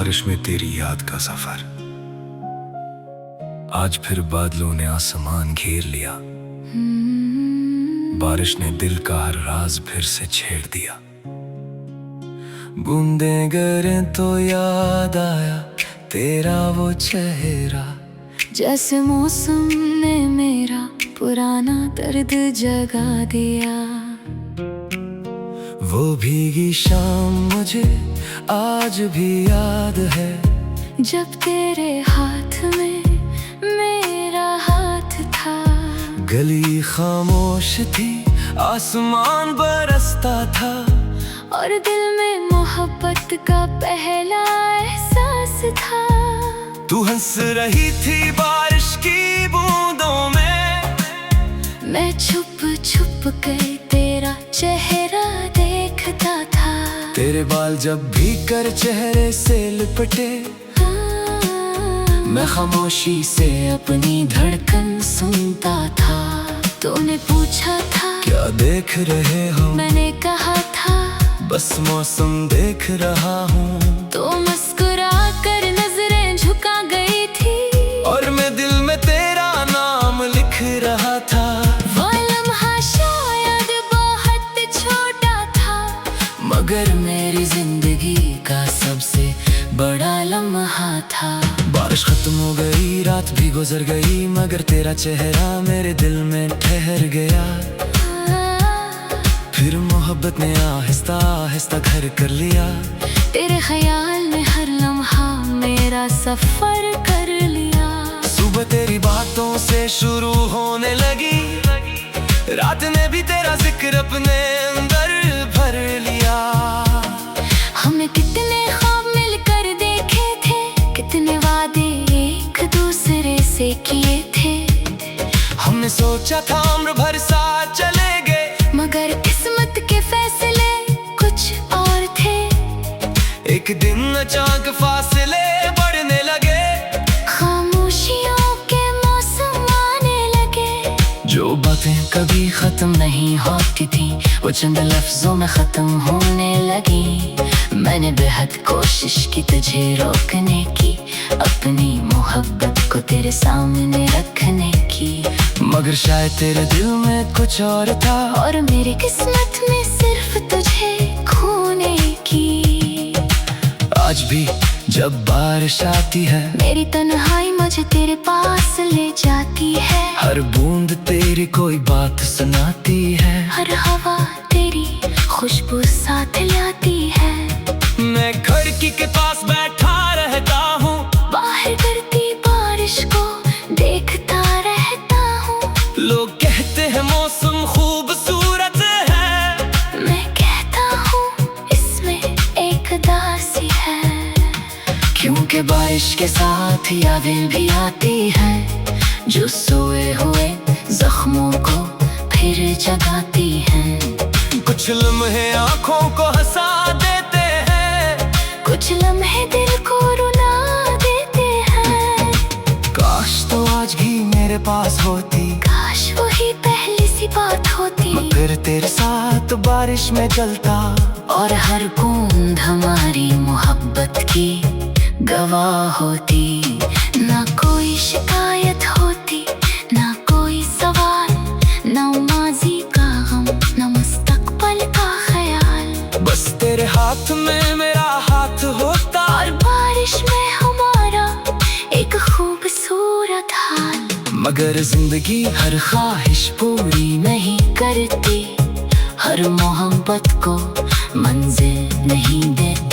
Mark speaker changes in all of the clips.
Speaker 1: बारिश में तेरी याद का सफर। आज फिर बादलों ने आसमान घेर लिया, बारिश ने दिल का हर राज फिर से छेड़ दिया। बूंदें गिरे तो याद आया तेरा वो चेहरा,
Speaker 2: जैसे मौसम ने मेरा पुराना दर्द जगा दिया।
Speaker 1: वो भीगी शाम मुझे आज भी याद है,
Speaker 2: जब तेरे हाथ में मेरा हाथ था।
Speaker 1: गली खामोश थी, आसमान बरसता था,
Speaker 2: और दिल में मोहब्बत का पहला एहसास था।
Speaker 1: तू हंस रही थी बारिश की बूंदों में,
Speaker 2: मैं छुप छुप कर तेरा चेहरा देखता था।
Speaker 1: तेरे बाल जब भी कर चेहरे से लिपटे, मैं खामोशी से अपनी धड़कन सुनता था।
Speaker 2: तूने पूछा था
Speaker 1: क्या देख रहे हो,
Speaker 2: मैंने कहा था
Speaker 1: बस मौसम देख रहा हूँ।
Speaker 2: तो मुस्कुरा कर नजरें झुका गई थी,
Speaker 1: और मैं दिल में तेरा नाम लिख रहा था।
Speaker 2: वो लम्हा शायद बहुत छोटा था,
Speaker 1: मगर मेरी जिंदगी का सबसे बड़ा लम्हा था। बारिश खत्म हो गई, रात भी गुजर गई, मगर तेरा चेहरा मेरे दिल में ठहर गया। फिर मोहब्बत ने आहिस्ता आहिस्ता घर कर लिया।
Speaker 2: तेरे ख्याल में हर लम्हा मेरा सफर कर लिया।
Speaker 1: सुबह तेरी बातों से शुरू होने लगी, रात ने भी तेरा जिक्र अपने अंदर भर लिया।
Speaker 2: हमने कितने ख्वाब मिलकर देखे थे, कितने वादे एक दूसरे से किए थे।
Speaker 1: हमने सोचा था उम्र भर साथ चलेंगे,
Speaker 2: मगर किस्मत के फैसले कुछ और थे।
Speaker 1: एक दिन अचानक फासले बढ़ने लगे,
Speaker 2: खामोशियों के मौसम आने लगे।
Speaker 1: जो बातें कभी खत्म नहीं होती थी, वो चंद लफ्जों में खत्म होने लगी। मैंने बेहद कोशिश की तुझे रोकने की, अपनी मोहब्बत को तेरे सामने रखने की, मगर शायद तेरे दिल में कुछ और था,
Speaker 2: और मेरी किस्मत में सिर्फ तुझे खोने की।
Speaker 1: आज भी जब बारिश आती है,
Speaker 2: मेरी तन्हाई मुझे तेरे पास ले जाती है।
Speaker 1: हर बूंद तेरी कोई बात सुनाती है,
Speaker 2: हर हवा तेरी खुशबू साथ लाती है।
Speaker 1: मैं खिड़की के पास बैठा रहता हूँ,
Speaker 2: बाहर गिरती बारिश को देखता रहता हूँ।
Speaker 1: लोग कहते हैं मौसम खूबसूरत है,
Speaker 2: मैं कहता हूँ इसमें एक उदासी है।
Speaker 1: क्योंकि बारिश के साथ यादें भी आती हैं, जो सोए हुए जख्मों को फिर जगाती हैं। कुछ लम्हे आँखों को हंसा देते हैं,
Speaker 2: कुछ लम्हे दिल को रुला देते हैं।
Speaker 1: काश तो आज भी मेरे पास होती,
Speaker 2: काश वही पहली सी बात होती।
Speaker 1: मैं फिर तेरे साथ बारिश में चलता,
Speaker 2: और हर बूंद हमारी मोहब्बत की गवाह होती। ना कोई शिकायत होती, ना कोई सवाल, ना माजी का गम, ना मुस्तकबल का ख्याल।
Speaker 1: बस तेरे हाथ में मेरा हाथ होता,
Speaker 2: और बारिश में हमारा एक खूबसूरत हाल।
Speaker 1: मगर जिंदगी हर ख्वाहिश पूरी नहीं करती, हर मोहब्बत को मंजिल नहीं देती।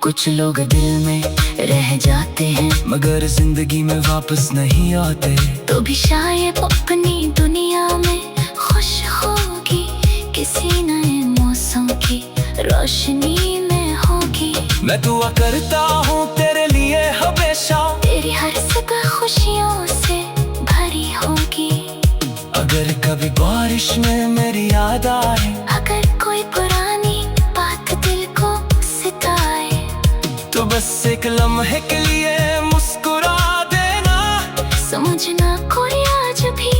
Speaker 1: कुछ लोग दिल में रह जाते हैं, मगर जिंदगी में वापस नहीं आते।
Speaker 2: तो भी शायद अपनी दुनिया में खुश होगी, किसी नए मौसम की रोशनी में होगी।
Speaker 1: मैं दुआ करता हूँ तेरे लिए हमेशा,
Speaker 2: तेरी हर सुबह खुशियों से भरी होगी।
Speaker 1: अगर कभी बारिश में मेरी याद आए,
Speaker 2: अगर कोई पुरानी बात दिल को सताए,
Speaker 1: तो बस एक लम्हे के लिए मुस्कुरा देना।
Speaker 2: समझना कोई आज भी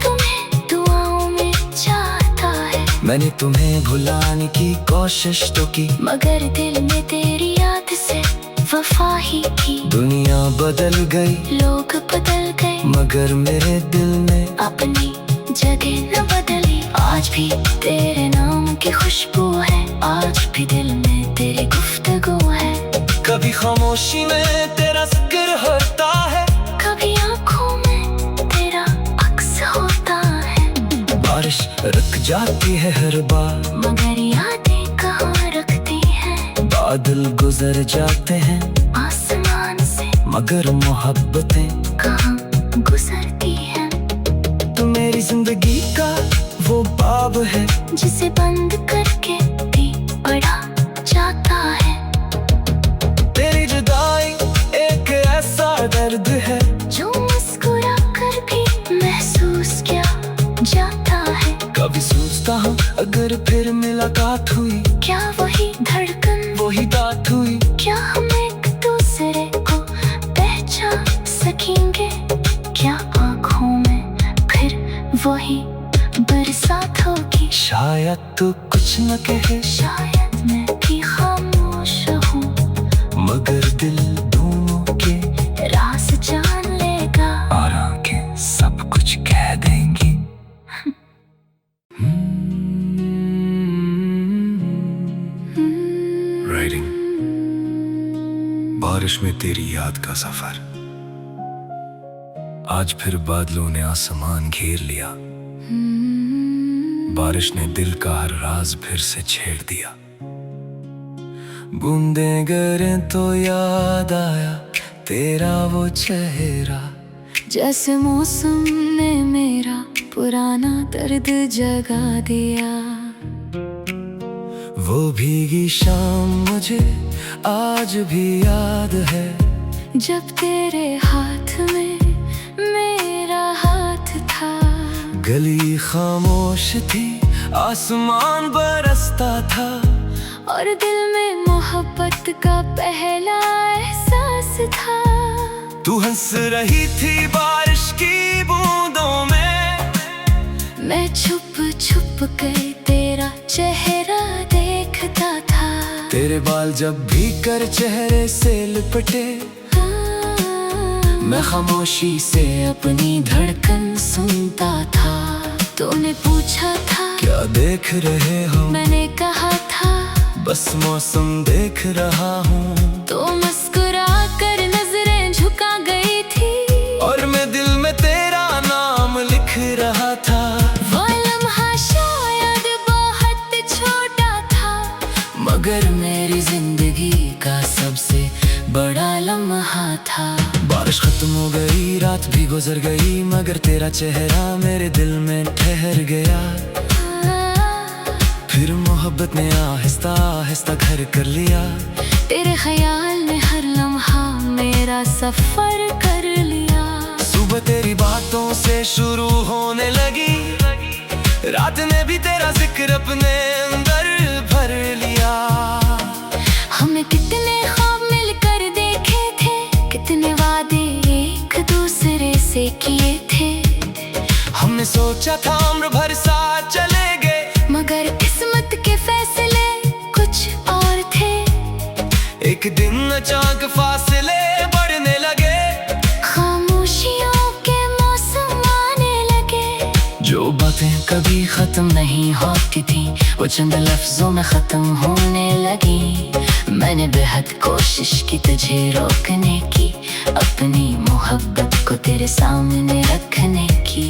Speaker 2: तुम्हें दुआओं में चाहता है।
Speaker 1: मैंने तुम्हें भुलाने की कोशिश तो की,
Speaker 2: मगर दिल में तेरी याद से वफा ही की।
Speaker 3: दुनिया बदल गई,
Speaker 2: लोग बदल गए,
Speaker 3: मगर मेरे दिल में
Speaker 2: अपनी जगह न बदली। आज भी तेरे नाम की खुशबू है, आज भी दिल में तेरी गुफ्तगू है।
Speaker 3: कभी खामोशी में तेरा जिक्र होता है,
Speaker 2: कभी आँखों में तेरा अक्स होता है।
Speaker 3: बारिश रुक जाती है हर बार,
Speaker 2: मगर यादें कहाँ रखती हैं।
Speaker 3: बादल गुजर जाते हैं
Speaker 2: आसमान से,
Speaker 3: मगर मोहब्बतें
Speaker 2: कहाँ गुजरती हैं।
Speaker 3: तू मेरी जिंदगी का वो बाब है,
Speaker 2: जिसे बंद करके भी पढ़ा जाता है।
Speaker 3: तेरी जुदाई एक ऐसा दर्द है,
Speaker 2: जो मुस्कुरा कर भी महसूस किया जाता है।
Speaker 3: कभी सोचता हूँ अगर फिर मुलाकात हुई,
Speaker 2: क्या वही धड़कन,
Speaker 3: वही बात हुई।
Speaker 2: क्या हम एक दूसरे को पहचान सकेंगे। क्या आँखों में फिर वही बरसात होगी।
Speaker 3: शायद तू कुछ न कहे,
Speaker 2: शायद मैं भी खामोश रहूं,
Speaker 3: मगर दिल दोनों के
Speaker 2: राज जान लेगा।
Speaker 3: और आंखें सब कुछ कह देंगी। राइटिंग, बारिश में तेरी याद का सफर। आज फिर बादलों ने आसमान घेर लिया, बारिश ने दिल का हर राज फिर से छेड़ दिया। बूंदें गिरे तो याद आया तेरा वो चेहरा,
Speaker 2: जैसे मौसम ने मेरा पुराना दर्द जगा दिया।
Speaker 3: वो भीगी शाम मुझे आज भी याद है,
Speaker 2: जब तेरे हाथ में मेरा हाथ था।
Speaker 3: गली खामोश थी, आसमान बरसता था,
Speaker 2: और दिल में मोहब्बत का पहला एहसास था।
Speaker 3: तू हंस रही थी बारिश की बूंदों में,
Speaker 2: मैं छुप छुप कर तेरा चेहरा देखता था।
Speaker 3: तेरे बाल जब भी कर चेहरे से लिपटे, मैं खामोशी से अपनी धड़कन सुनता था।
Speaker 2: तूने पूछा था
Speaker 3: क्या देख रहे हो,
Speaker 2: मैंने कहा था
Speaker 3: बस मौसम देख रहा हूँ।
Speaker 2: तो मुस्कुरा कर नजरें झुका गई थी,
Speaker 3: और मैं दिल में तेरा नाम लिख रहा था।
Speaker 2: वो लम्हा शायद बहुत छोटा था,
Speaker 1: मगर मेरी जिंदगी का सबसे बड़ा लम्हा था।
Speaker 3: बारिश खत्म हो गई, रात भी गुजर गई, मगर तेरा चेहरा मेरे दिल में ठहर गया। फिर मोहब्बत ने आहिस्ता आहिस्ता घर कर लिया।
Speaker 2: तेरे ख्याल ने हर लम्हा मेरा सफर कर लिया।
Speaker 3: सुबह तेरी बातों से शुरू होने लगी, रात ने भी तेरा जिक्र अपने अंदर भर लिया।
Speaker 2: हमने कितने ख्वाब मिलकर देखे थे, कितने वादे एक दूसरे से किए थे।
Speaker 3: हमने सोचा था उम्र भर साथ चलेंगे,
Speaker 2: मगर किस्मत के फैसले कुछ और थे।
Speaker 3: एक दिन अचानक फासले बढ़ने लगे,
Speaker 2: खामोशियों के मौसम आने लगे।
Speaker 1: जो बातें कभी खत्म नहीं होती थी, वो चंद लफ्जों में खत्म होने लगी। मैंने बेहद कोशिश की तुझे रोकने की, अपनी मोहब्बत को तेरे सामने रखने की,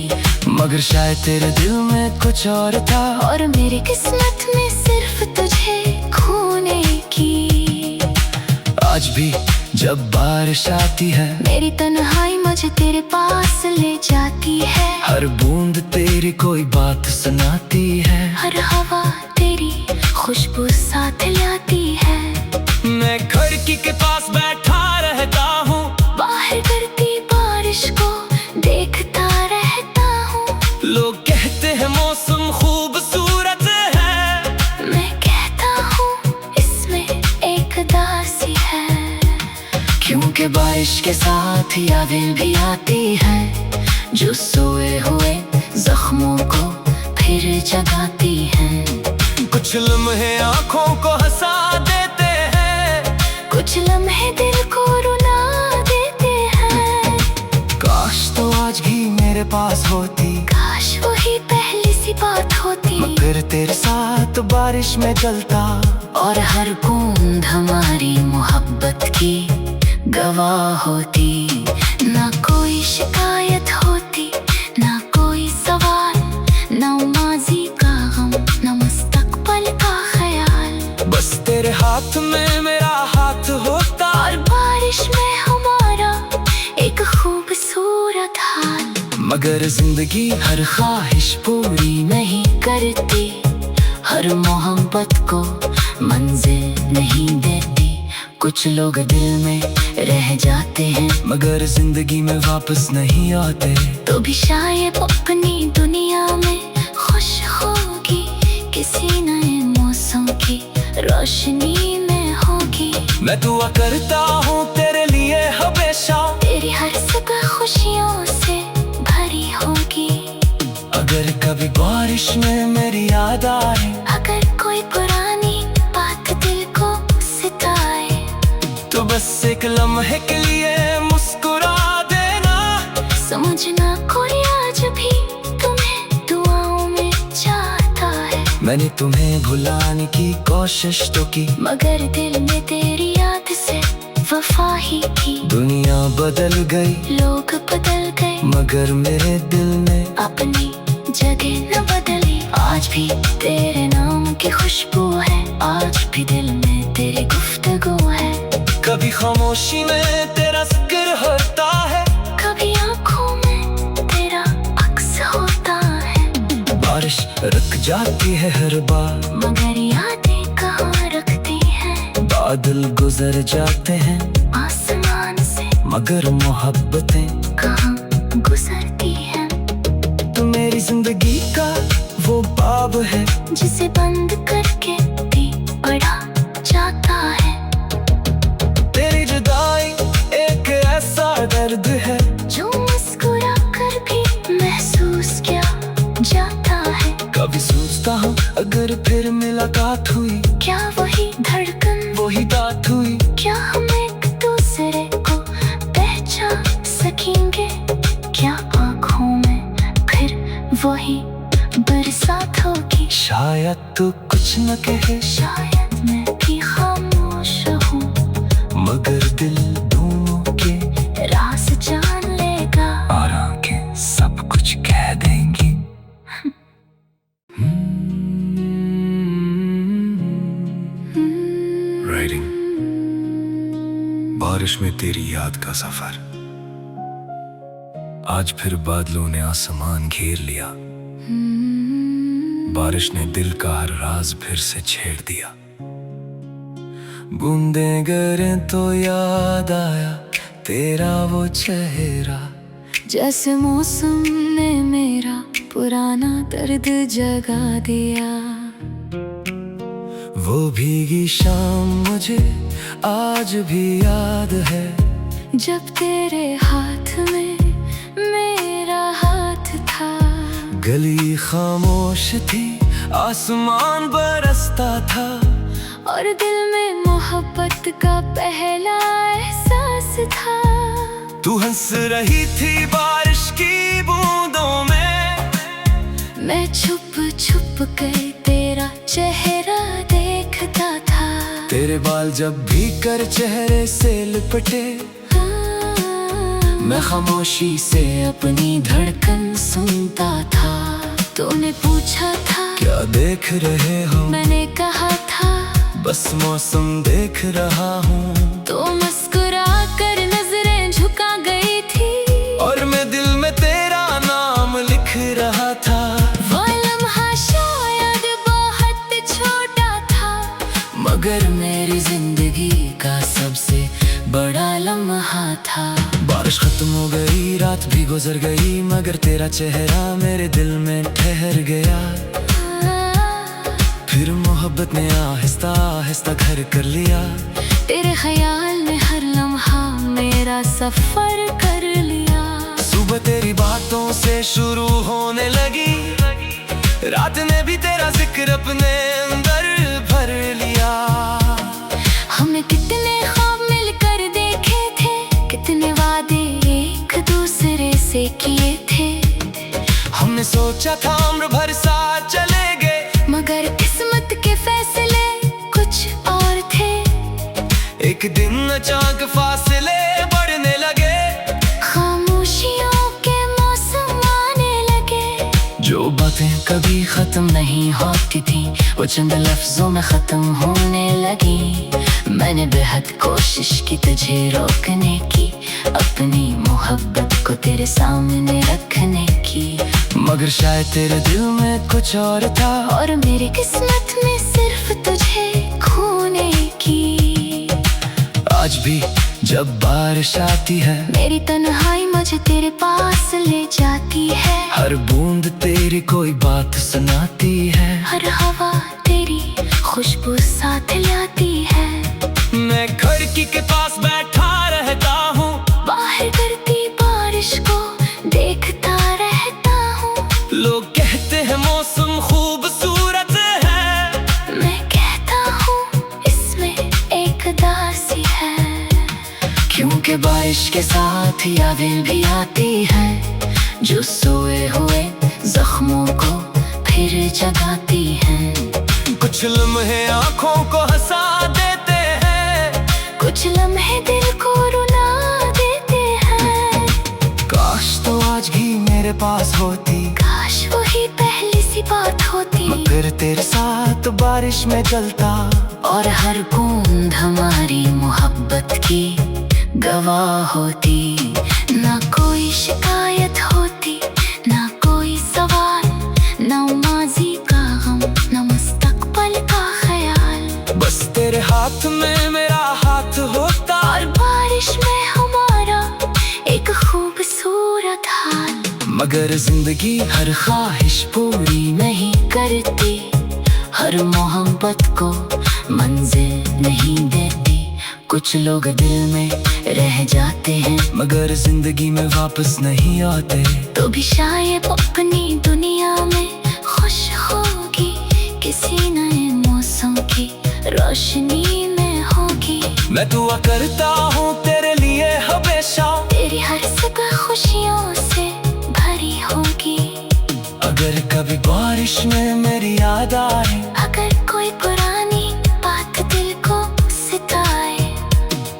Speaker 3: मगर शायद तेरे दिल में कुछ और था,
Speaker 2: और मेरी किस्मत में सिर्फ तुझे खोने की।
Speaker 3: आज भी जब बारिश आती है,
Speaker 2: मेरी तन्हाई मुझे तेरे पास ले जाती है।
Speaker 3: हर बूंद तेरी कोई बात सुनाती है,
Speaker 2: हर हवा तेरी खुशबू साथ लाती है।
Speaker 3: मैं खिड़की के पास बैठा रहता हूँ,
Speaker 2: बाहर गिरती बारिश को देखता रहता हूँ।
Speaker 3: लोग कहते हैं मौसम खूबसूरत है,
Speaker 2: मैं कहता हूँ इसमें एक दासी है।
Speaker 1: क्योंकि बारिश के साथ यादें भी आती हैं, जो सोए हुए जख्मों को फिर जगाती हैं।
Speaker 3: कुछ लम्हे आँखों को हंसा देते हैं,
Speaker 2: कुछ कुछ लम्हे दिल को रुला देते हैं।
Speaker 3: काश तो आज भी मेरे पास होती,
Speaker 2: काश वही पहली सी बात होती,
Speaker 3: मगर तेरे साथ बारिश में जलता।
Speaker 1: और हर बूंद हमारी मोहब्बत की गवाह होती।
Speaker 2: ना कोई शिकायत होती, ना कोई सवाल, ना माजी का गम, ना मुस्तकबल का ख्याल।
Speaker 3: बस तेरे हाथ में मेरा हाथ होता,
Speaker 2: और बारिश में हमारा एक खूबसूरत हाल।
Speaker 1: मगर जिंदगी हर ख्वाहिश पूरी नहीं करती, हर मोहब्बत को मंजिल नहीं देती। कुछ लोग दिल में रह जाते हैं,
Speaker 3: मगर जिंदगी में वापस नहीं आते।
Speaker 2: तो भी शायद अपनी दुनिया में खुश होगी, किसी नए मौसम की रोशनी में होगी।
Speaker 3: मैं दुआ करता हूँ तेरे लिए हमेशा,
Speaker 2: तेरी हर सुबह खुशियों से भरी होगी।
Speaker 3: अगर कभी बारिश में मेरी याद आए,
Speaker 2: अगर कोई पुरानी बात दिल को सताए,
Speaker 3: तो बस एक लम्हे के लिए मुस्कुरा देना।
Speaker 2: समझना कोई आज भी तुम्हें दुआओं में चाहता है।
Speaker 3: मैंने तुम्हें भुलाने की कोशिश तो की,
Speaker 2: मगर दिल में तेरी याद से वफा ही की।
Speaker 3: दुनिया बदल गई,
Speaker 2: लोग बदल गए,
Speaker 3: मगर मेरे दिल में
Speaker 2: अपनी जगह न बदली। आज भी तेरे नाम की खुशबू है, आज भी दिल में तेरी गुफ्तगू है।
Speaker 3: कभी खामोशी में तेरा जिक्र होता है,
Speaker 2: कभी आंखों में तेरा अक्स होता है।
Speaker 3: बारिश रुक जाती है हर बार,
Speaker 2: मगर यादें कहाँ रखती हैं।
Speaker 3: बादल गुजर जाते हैं
Speaker 2: आसमान से,
Speaker 3: मगर मोहब्बतें
Speaker 2: कहाँ गुजरती हैं।
Speaker 3: तू मेरी जिंदगी का वो बाब है,
Speaker 2: जिसे बंद करके भी पढ़ा जाता है।
Speaker 3: तेरी जुदाई एक ऐसा दर्द है,
Speaker 2: जो मुस्कुरा कर भी महसूस किया जाता है।
Speaker 3: कभी सोचता हूँ अगर फिर मुलाकात हुई,
Speaker 2: क्या वही धड़कन,
Speaker 3: वही बात हुई।
Speaker 2: क्या हम एक दूसरे को पहचान सकेंगे। क्या आँखों में फिर वही बरसात होगी।
Speaker 3: शायद तू कुछ न कहे,
Speaker 2: शायद मैं भी खामोश हूँ,
Speaker 3: मगर दिल दोनों के
Speaker 2: राज जान लेगा।
Speaker 3: और आंखें सब कुछ कह देंगी। राइटिंग, बारिश में तेरी याद का सफर। आज फिर बादलों ने आसमान घेर लिया, बारिश ने दिल का हर राज फिर से छेड़ दिया। बूंदें गिरे तो याद आया तेरा वो चेहरा,
Speaker 2: जैसे मौसम ने मेरा पुराना दर्द जगा दिया।
Speaker 3: वो भीगी शाम मुझे आज भी याद है,
Speaker 2: जब तेरे हाथ में मेरा हाथ था।
Speaker 3: गली खामोश थी, आसमान बरसता था,
Speaker 2: और दिल में मोहब्बत का पहला एहसास था।
Speaker 3: तू हंस रही थी बारिश की बूंदों में,
Speaker 2: मैं छुप छुप कर तेरा चेहरा देखता था।
Speaker 3: तेरे बाल जब भी कर चेहरे से लिपटे, मैं खामोशी से अपनी धड़कन सुनता था।
Speaker 2: तूने पूछा था
Speaker 3: क्या देख रहे हो,
Speaker 2: मैंने कहा था
Speaker 3: बस मौसम देख रहा हूँ।
Speaker 2: तो मुस्कुरा कर नजरें झुका गई थी,
Speaker 3: और मैं दिल में तेरा नाम लिख रहा था।
Speaker 2: वो लम्हा शायद बहुत छोटा था,
Speaker 1: मगर मेरी जिंदगी का सबसे बड़ा लम्हा था।
Speaker 3: बारिश खत्म हो गई, रात भी गुजर गई, मगर तेरा चेहरा मेरे दिल में ठहर गया। फिर मोहब्बत ने आहिस्ता आहिस्ता घर कर लिया।
Speaker 2: तेरे ख्याल ने हर लम्हा मेरा सफर कर लिया।
Speaker 3: सुबह तेरी बातों से शुरू होने लगी, रात ने भी तेरा जिक्र अपने अंदर भर लिया।
Speaker 2: हमने कितने ख्वाब
Speaker 3: सोचा था उम्र भर साथ चलेंगे,
Speaker 2: मगर किस्मत के फैसले कुछ और थे।
Speaker 3: एक दिन अचानक फासले बढ़ने लगे,
Speaker 2: खामोशियों के मौसम आने लगे।
Speaker 1: जो बातें कभी खत्म नहीं होती थी वो चंद लफ्जों में खत्म होने लगी। मैंने बेहद कोशिश की तुझे रोकने की, अपनी मोहब्बत को तेरे सामने रखने की, मगर शायद तेरे दिल में कुछ और था
Speaker 2: और मेरी किस्मत में सिर्फ तुझे खोने की।
Speaker 1: आज भी जब बारिश आती है
Speaker 2: मेरी तन्हाई मुझे तेरे पास ले जाती है।
Speaker 1: हर बूंद तेरी कोई बात सुनाती है,
Speaker 2: हर हवा तेरी खुशबू साथ लाती है।
Speaker 3: मैं खिड़की के पास बैठा रहता हूँ,
Speaker 2: बाहर गिरती बारिश को देखता रहता हूँ।
Speaker 3: लोग कहते हैं मौसम खूबसूरत है,
Speaker 2: मैं कहता हूँ इसमें एक दासी है।
Speaker 1: क्योंकि बारिश के साथ यादें भी आती हैं जो सोए हुए जख्मों को फिर जगाती हैं।
Speaker 3: कुछ लम्हे आँखों को हंसा देते हैं,
Speaker 2: कुछ लम्हे दिल को रुला देते हैं।
Speaker 1: काश तो आज भी मेरे पास होती,
Speaker 2: काश वही पहली सी बात होती,
Speaker 1: मगर तेरे साथ बारिश में चलता और हर बूंद हमारी मोहब्बत की गवाह होती।
Speaker 2: ना कोई शिकायत होती, ना कोई सवाल, ना माजी का गम, ना मुस्तकबल का ख्याल।
Speaker 3: बस तेरे हाथ में मेरा हाथ होता,
Speaker 2: और बारिश में हमारा एक खूबसूरत हाल।
Speaker 1: मगर जिंदगी हर ख्वाहिश पूरी नहीं करती, हर मोहब्बत को मंजिल नहीं देती। कुछ लोग दिल में रह जाते हैं मगर जिंदगी में वापस नहीं आते।
Speaker 2: तो भी शायद अपनी दुनिया में खुश होगी, किसी नए मौसम की रोशनी में होगी।
Speaker 3: मैं दुआ करता हूँ तेरे लिए हमेशा,
Speaker 2: तेरी हर सुबह खुशियों से भरी होगी।
Speaker 1: अगर कभी बारिश में मेरी याद आए,
Speaker 2: अगर कोई पुरानी बात दिल को सिताए,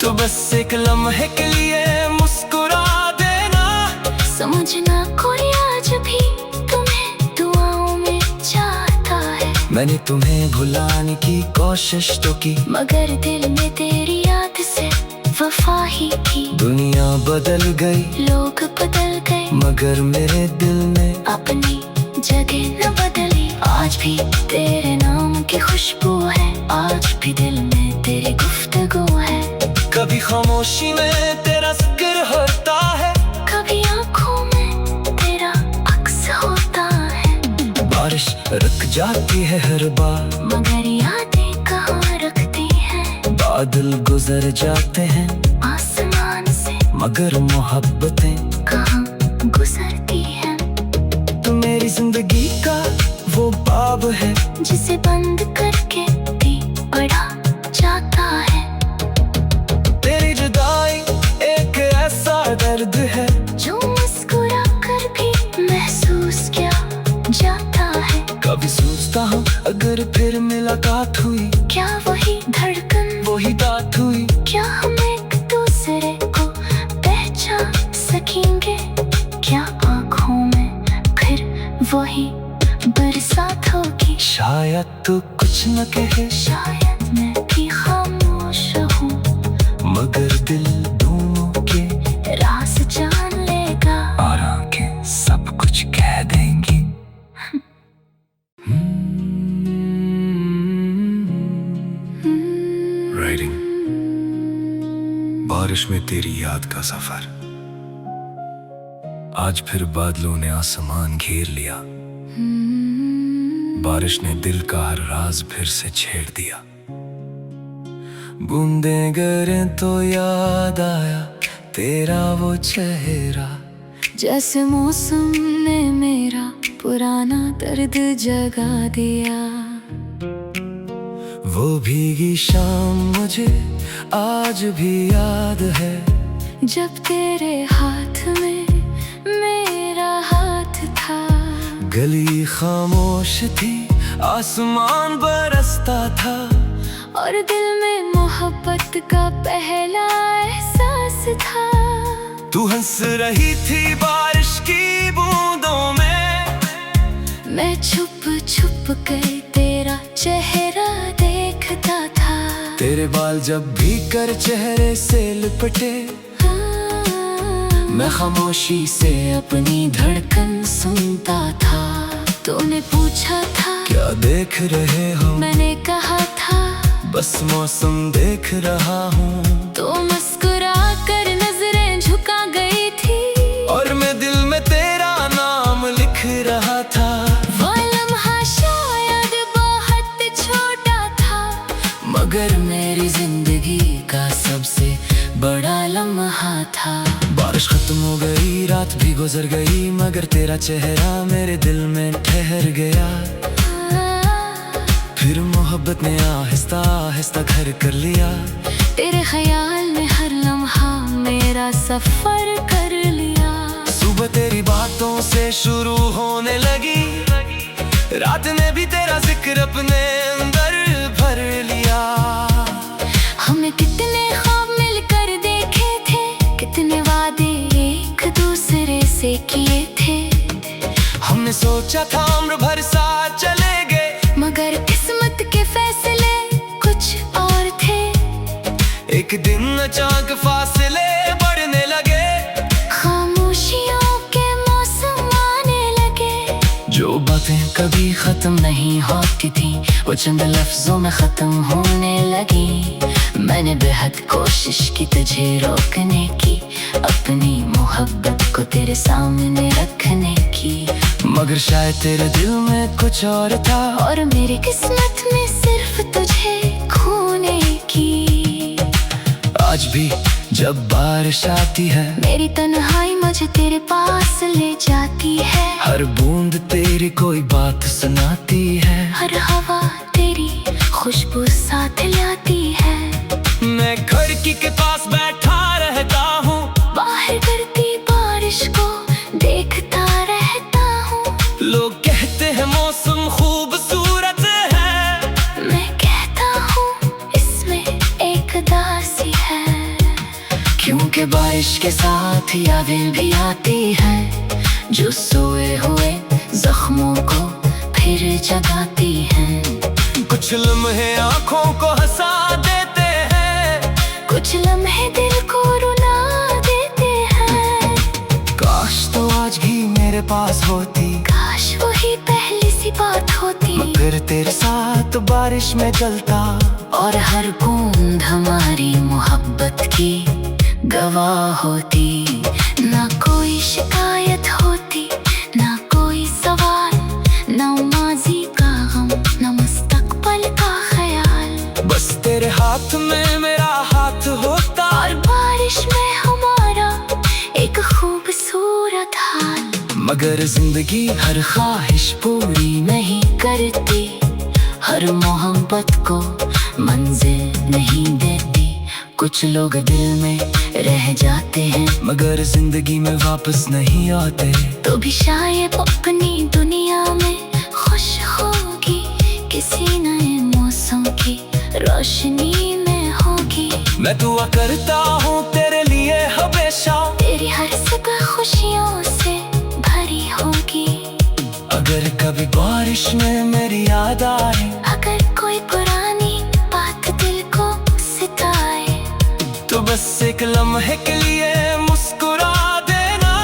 Speaker 3: तो बस एक लम्हे के लिए मुस्कुरा देना।
Speaker 2: समझना कोई आज भी तुम्हें दुआओं में चाहता है।
Speaker 1: मैंने तुम्हें भुलाने की कोशिश तो की,
Speaker 2: मगर दिल में तेरी याद से वफा ही की।
Speaker 1: दुनिया बदल गई,
Speaker 2: लोग बदल गए,
Speaker 1: मगर मेरे दिल में
Speaker 2: अपनी जगह न बदली। आज भी तेरे नाम की खुशबू है, आज भी दिल में तेरी गुफ्तगू है।
Speaker 3: कभी खामोशी में तेरा जिक्र होता है,
Speaker 2: कभी आँखों में तेरा अक्स होता है।
Speaker 1: बारिश रुक जाती है हर बार,
Speaker 2: मगर यादें कहाँ रखती है।
Speaker 1: बादल गुजर जाते हैं
Speaker 2: आसमान से,
Speaker 1: मगर मोहब्बतें
Speaker 2: कहाँ गुजरती है।
Speaker 1: तू मेरी जिंदगी का वो बाब है,
Speaker 2: जिसे बंद करके भी पढ़ा जाता है।
Speaker 3: तेरी जुदाई एक ऐसा दर्द है,
Speaker 2: जो मुस्कुरा कर भी महसूस किया जाता है।
Speaker 1: कभी सोचता हूँ अगर फिर मुलाकात हुई,
Speaker 2: क्या वही धड़कन,
Speaker 1: वही बात हुई,
Speaker 2: क्या हम एक दूसरे को पहचान सकेंगे। क्या आँखों में फिर वही बरसात होगी।
Speaker 1: शायद तू कुछ न कहे,
Speaker 2: शायद मैं भी खामोश रहूं,
Speaker 1: मगर दिल दोनों के
Speaker 2: राज जान लेगा।
Speaker 1: और आंखें सब कुछ कह देंगी।
Speaker 4: राइडिंग बारिश में तेरी याद का सफर, आज फिर बादलों ने आसमान घेर लिया, बारिश ने दिल का हर राज फिर से छेड़ दिया।
Speaker 1: बूंदे गिरे तो याद आया तेरा वो चेहरा,
Speaker 2: जैसे मौसम ने मेरा पुराना दर्द जगा दिया।
Speaker 1: वो भीगी शाम मुझे आज भी याद है,
Speaker 2: जब तेरे हाथ में मेरा हाथ था।
Speaker 3: गली खामोश थी, आसमान बरसता था,
Speaker 2: और दिल में मोहब्बत का पहला एहसास था।
Speaker 3: तू हंस रही थी बारिश की बूंदों में,
Speaker 2: मैं छुप छुप कर तेरा चेहरा देखता था।
Speaker 3: तेरे बाल जब भी कर चेहरे से लिपटे, मैं खामोशी से अपनी धड़कन सुनता था।
Speaker 2: तूने पूछा था
Speaker 3: क्या देख रहे हो,
Speaker 2: मैंने कहा था
Speaker 3: बस मौसम देख रहा हूँ।
Speaker 2: तो मुस्कुरा कर नजरें झुका गई थी,
Speaker 3: और मैं दिल में तेरा नाम लिख रहा था।
Speaker 2: वो लम्हा शायद बहुत छोटा था,
Speaker 1: मगर मेरी जिंदगी का सबसे बड़ा लम्हा था।
Speaker 3: बारिश खत्म हो गई, रात भी गुजर गई, मगर तेरा चेहरा मेरे दिल में ठहर गया। फिर मोहब्बत ने आहिस्ता आहिस्ता घर कर लिया।
Speaker 2: तेरे ख्याल में हर लम्हा मेरा सफर कर लिया।
Speaker 3: सुबह तेरी बातों से शुरू होने लगी, रात ने भी तेरा जिक्र अपने अंदर भर लिया।
Speaker 2: हमने कितने ख्वाब मिलकर देखे थे, कितने वादे एक दूसरे से किए थे।
Speaker 3: हमने सोचा था उम्र भर साथ चलेंगे,
Speaker 2: मगर किस्मत के फैसले कुछ और थे।
Speaker 3: एक दिन अचानक फासले बढ़ने लगे,
Speaker 2: खामोशियों के मौसम आने लगे।
Speaker 1: जो बातें कभी खत्म नहीं होती थी, वो चंद लफ्जों में खत्म होने लगी। मैंने बेहद कोशिश की तुझे रोकने की, अपनी मोहब्बत को तेरे सामने रखने की,
Speaker 3: मगर शायद तेरे दिल में कुछ और था,
Speaker 2: और मेरी किस्मत में सिर्फ तुझे खोने की।
Speaker 3: आज भी जब बारिश आती है,
Speaker 2: मेरी तन्हाई मुझे तेरे पास ले जाती है।
Speaker 3: हर बूंद तेरी कोई बात सुनाती है,
Speaker 2: हर हवा तेरी खुशबू साथ लाती है।
Speaker 3: मैं खिड़की के पास बैठा रहता हूँ,
Speaker 2: बाहर गिरती बारिश को देखता रहता हूँ।
Speaker 3: लोग कहते हैं मौसम खूबसूरत है,
Speaker 2: मैं कहता हूँ इसमें एक दासी है।
Speaker 1: क्योंकि बारिश के साथ यादें भी आती हैं, जो सोए हुए जख्मों को फिर जगाती हैं।
Speaker 3: कुछ लम्हे आँखों को हंसा देते हैं,
Speaker 2: कुछ लम्हे दिल को रुला देते हैं।
Speaker 3: काश तो आज भी मेरे पास होती,
Speaker 2: काश वही पहली सी बात होती,
Speaker 3: मगर तेरे साथ बारिश में चलता,
Speaker 1: और हर बूंद हमारी मोहब्बत की गवाह होती।
Speaker 2: ना कोई शिकायत होती, ना कोई सवाल, ना माजी का गम, ना मुस्तकबल का ख्याल।
Speaker 3: बस तेरे हाथ में मेरा हाथ होता,
Speaker 2: और बारिश में हमारा एक खूबसूरत हाल।
Speaker 1: मगर जिंदगी हर ख्वाहिश पूरी नहीं करती, हर मोहब्बत को मंजिल नहीं देती। कुछ लोग दिल में रह जाते हैं,
Speaker 3: मगर जिंदगी में वापस नहीं आते।
Speaker 2: तो भी शायद अपनी दुनिया में खुश होगी, किसी नए मौसम की रोशनी में होगी।
Speaker 3: मैं दुआ करता हूँ तेरे लिए हमेशा,
Speaker 2: तेरी हर सुबह खुशियों से भरी होगी।
Speaker 3: अगर कभी बारिश में मेरी याद आए,
Speaker 2: अगर कोई पुरानी बात दिल को सिताए,
Speaker 3: तो बस एक लम्हे के लिए मुस्कुरा देना।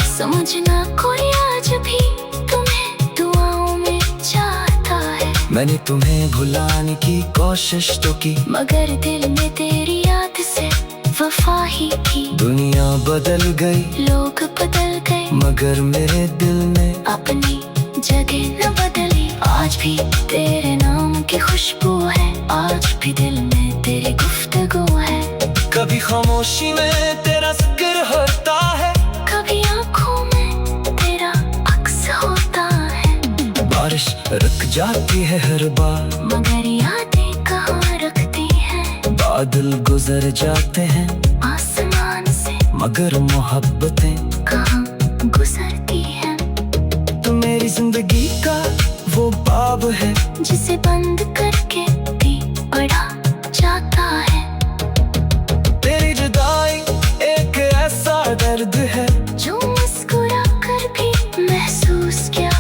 Speaker 2: समझना कोई आज भी तुम्हें दुआओं में चाहता है।
Speaker 3: मैंने तुम्हें भुलाने की कोशिश तो की,
Speaker 2: मगर दिल में तेरी याद से वफा ही की।
Speaker 3: दुनिया बदल गई,
Speaker 2: लोग बदल गए,
Speaker 3: मगर मेरे दिल में
Speaker 2: अपनी जगह न बदली। आज भी तेरे नाम की खुशबू है, आज भी दिल में तेरी गुफ्तगू है।
Speaker 3: कभी खामोशी में तेरा जिक्र होता है,
Speaker 2: कभी आँखों में तेरा अक्स होता है।
Speaker 3: बारिश रुक जाती है हर बार,
Speaker 2: मगर यादें कहाँ रखती है।
Speaker 3: बादल गुजर जाते हैं
Speaker 2: आसमान से,
Speaker 3: मगर मोहब्बतें
Speaker 2: कहाँ गुजरती है।
Speaker 3: तू मेरी जिंदगी का वो बाब है
Speaker 2: जिसे बंद करके भी पढ़ा जाता है।
Speaker 3: तेरी जुदाई एक ऐसा दर्द है
Speaker 2: जो मुस्कुरा कर भी महसूस किया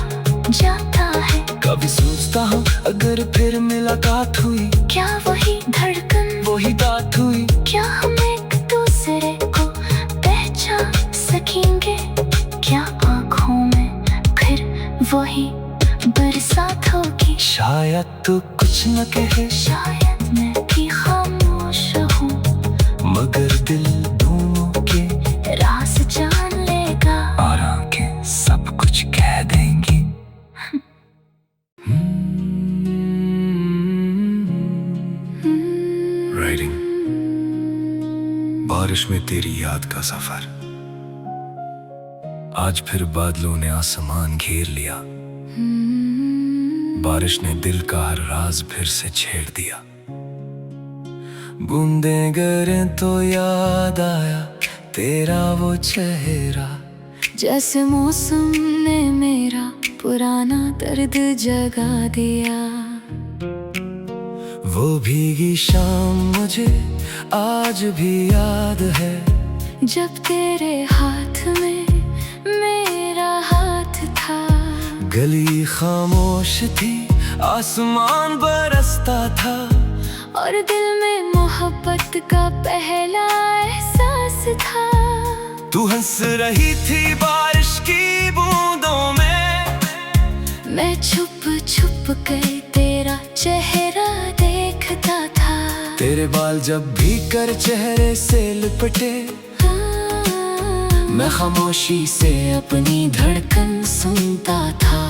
Speaker 2: जाता है।
Speaker 3: कभी सोचता हूँ अगर फिर मुलाकात हुई,
Speaker 2: क्या वही धड़कन
Speaker 3: वही बात हुई,
Speaker 2: क्या हम एक दूसरे को पहचान सकेंगे? क्या आँखों में फिर वही बरसात होगी?
Speaker 3: शायद तू कुछ न कहे,
Speaker 2: शायद मैं भी खामोश रहूं,
Speaker 3: मगर दिल दोनों के
Speaker 2: राज जान लेगा।
Speaker 3: और आंखें सब कुछ कह देंगी।
Speaker 4: राइडिंग बारिश में तेरी याद का सफर। आज फिर बादलों ने आसमान घेर लिया, बारिश ने दिल का हर राज फिर से छेड़ दिया।
Speaker 3: बूंदें गिरे तो याद आया तेरा वो चेहरा,
Speaker 2: जैसे मौसम ने मेरा पुराना दर्द जगा दिया।
Speaker 3: वो भीगी शाम मुझे आज भी याद है,
Speaker 2: जब तेरे हाथ में मेरा हाथ था।
Speaker 3: गली खामोश थी, आसमान बरसता था,
Speaker 2: और दिल में मोहब्बत का पहला एहसास था।
Speaker 3: तू हंस रही थी बारिश की बूंदों में,
Speaker 2: मैं छुप छुप कर तेरा चेहरा देखता था।
Speaker 3: तेरे बाल जब भी कर चेहरे से लिपटे, मैं खामोशी से अपनी धड़कन सुनता था।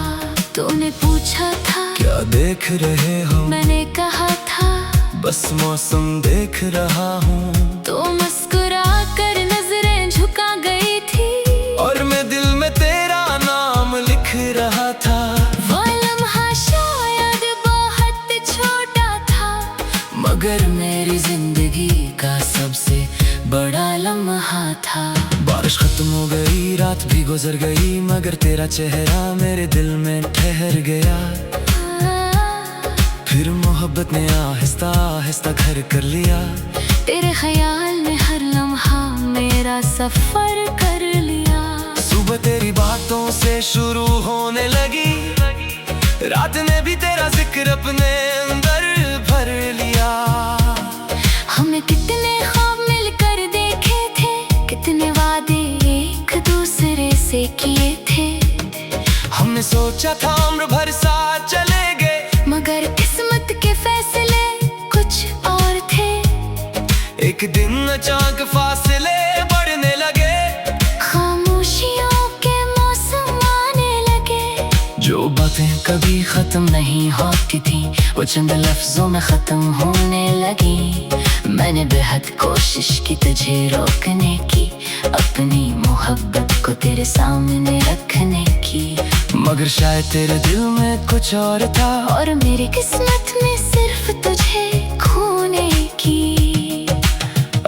Speaker 2: तूने पूछा था
Speaker 3: क्या देख रहे हो,
Speaker 2: मैंने कहा था
Speaker 3: बस मौसम देख रहा हूँ।
Speaker 2: तो मुस्कुरा कर नजरें झुका गई थी,
Speaker 3: और मैं दिल में तेरा नाम लिख रहा था।
Speaker 2: वो लम्हा शायद बहुत छोटा था,
Speaker 1: मगर मेरी जिंदगी का सबसे बड़ा लम्हा था।
Speaker 3: बारिश खत्म हो गई, रात भी गुजर गई, मगर तेरा चेहरा मेरे दिल में ठहर गया। फिर मोहब्बत ने आहिस्ता आहिस्ता घर कर लिया।
Speaker 2: तेरे ख्याल में हर लम्हा मेरा सफर कर लिया।
Speaker 3: सुबह तेरी बातों से शुरू होने लगी, रात ने भी तेरा जिक्र अपने अंदर भर लिया।
Speaker 2: हमने कितने ख्वाब मिलकर देखे थे, कितने वादे एक दूसरे से किए थे।
Speaker 3: हमने सोचा था उम्र भर साथ चलेंगे,
Speaker 2: मगर किस्मत के फैसले कुछ और थे।
Speaker 3: एक दिन अचानक फासले बढ़ने लगे,
Speaker 2: खामोशियों के मौसम आने लगे।
Speaker 1: जो बातें कभी खत्म नहीं होती थी, वो चंद लफ्जों में खत्म होने लगी। मैंने बेहद कोशिश की तुझे रोकने की, अपनी मोहब्बत को तेरे सामने रखने की,
Speaker 3: मगर शायद तेरे दिल में कुछ और था,
Speaker 2: और मेरी किस्मत में सिर्फ तुझे खोने की।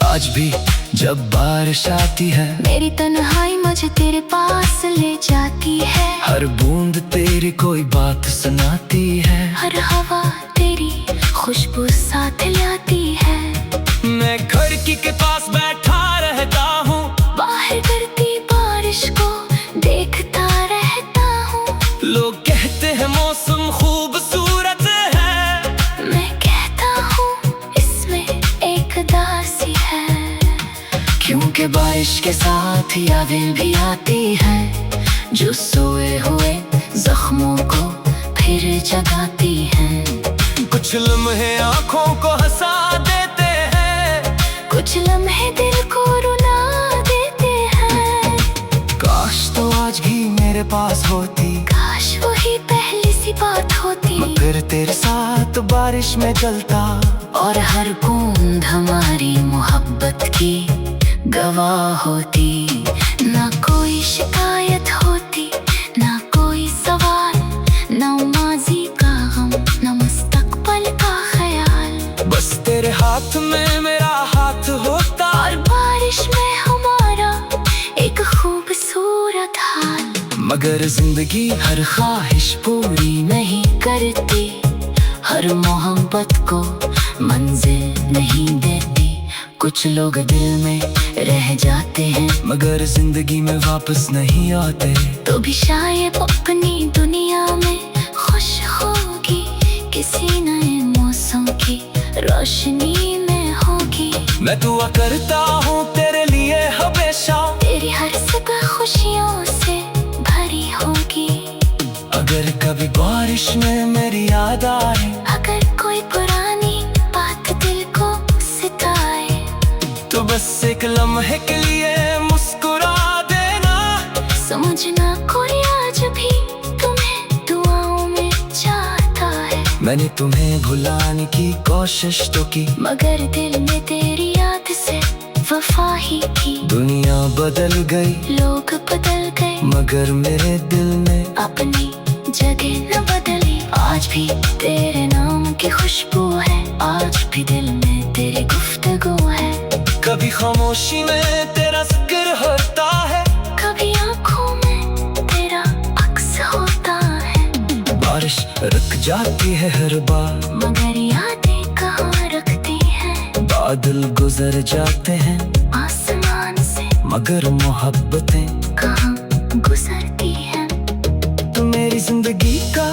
Speaker 3: आज भी जब बारिश आती है,
Speaker 2: मेरी तन्हाई मुझे तेरे पास ले जाती है।
Speaker 3: हर बूंद तेरी कोई बात सुनाती है,
Speaker 2: हर हवा तेरी खुशबू साथ लाती है।
Speaker 3: मैं खिड़की के पास बैठा रहता हूँ,
Speaker 2: बाहर गिरती बारिश को देखता रहता हूँ।
Speaker 3: लोग कहते हैं मौसम खूबसूरत है,
Speaker 2: मैं कहता हूँ इसमें एक दासी है।
Speaker 1: क्योंकि बारिश के साथ यादें भी आती हैं, जो सोए हुए जख्मों को फिर जगाती हैं।
Speaker 3: कुछ लम्हे आँखों को हंसा देते हैं,
Speaker 2: कुछ लम्हे दिल को रुला देते हैं।
Speaker 3: काश तो आज भी मेरे पास होती,
Speaker 2: काश वही पहली सी बात होती,
Speaker 3: मगर तेरे साथ बारिश में चलता,
Speaker 1: और हर बूंद हमारी मोहब्बत की गवाह होती।
Speaker 2: ना कोई शिकायत होती, ना कोई सवाल, ना माजी का गम, ना मुस्तकबल का ख्याल।
Speaker 3: बस तेरे हाथ में मेरा हाथ होता,
Speaker 2: और बारिश में हमारा एक खूबसूरत हाल।
Speaker 1: मगर जिंदगी हर ख्वाहिश पूरी नहीं करती, हर मोहब्बत को मंजिल नहीं देती। कुछ लोग दिल में रह जाते हैं
Speaker 3: मगर जिंदगी में वापस नहीं आते।
Speaker 2: तो भी शायद अपनी दुनिया में खुश होगी, किसी नए मौसम की रोशनी में होगी।
Speaker 3: मैं दुआ करता हूँ तेरे लिए हमेशा,
Speaker 2: तेरी हर सुबह खुशियों से भरी होगी।
Speaker 3: अगर कभी बारिश में मेरी याद आए,
Speaker 2: अगर कोई पुरानी बात दिल को सताए,
Speaker 3: तो बस एक लम्हे के लिए मुस्कुरा देना।
Speaker 2: समझना कोई आज भी तुम्हें दुआओं में चाहता है।
Speaker 3: मैंने तुम्हें भुलाने की कोशिश तो की,
Speaker 2: मगर दिल में तेरी याद से वफा ही की।
Speaker 3: दुनिया बदल गई,
Speaker 2: लोग बदल गए,
Speaker 3: मगर मेरे दिल में
Speaker 2: अपनी जगह न बदली। आज भी तेरे नाम की खुशबू है, आज भी दिल में तेरी गुफ्तगू है।
Speaker 3: कभी खामोशी में तेरा जिक्र होता है,
Speaker 2: कभी आंखों में तेरा अक्स होता है।
Speaker 3: बारिश रुक जाती है हर बार,
Speaker 2: मगर यादें कहाँ रखती है।
Speaker 3: बादल गुजर जाते हैं
Speaker 2: आसमान से,
Speaker 3: मगर मोहब्बतें
Speaker 2: कहाँ गुजरती है।
Speaker 3: तो मेरी जिंदगी का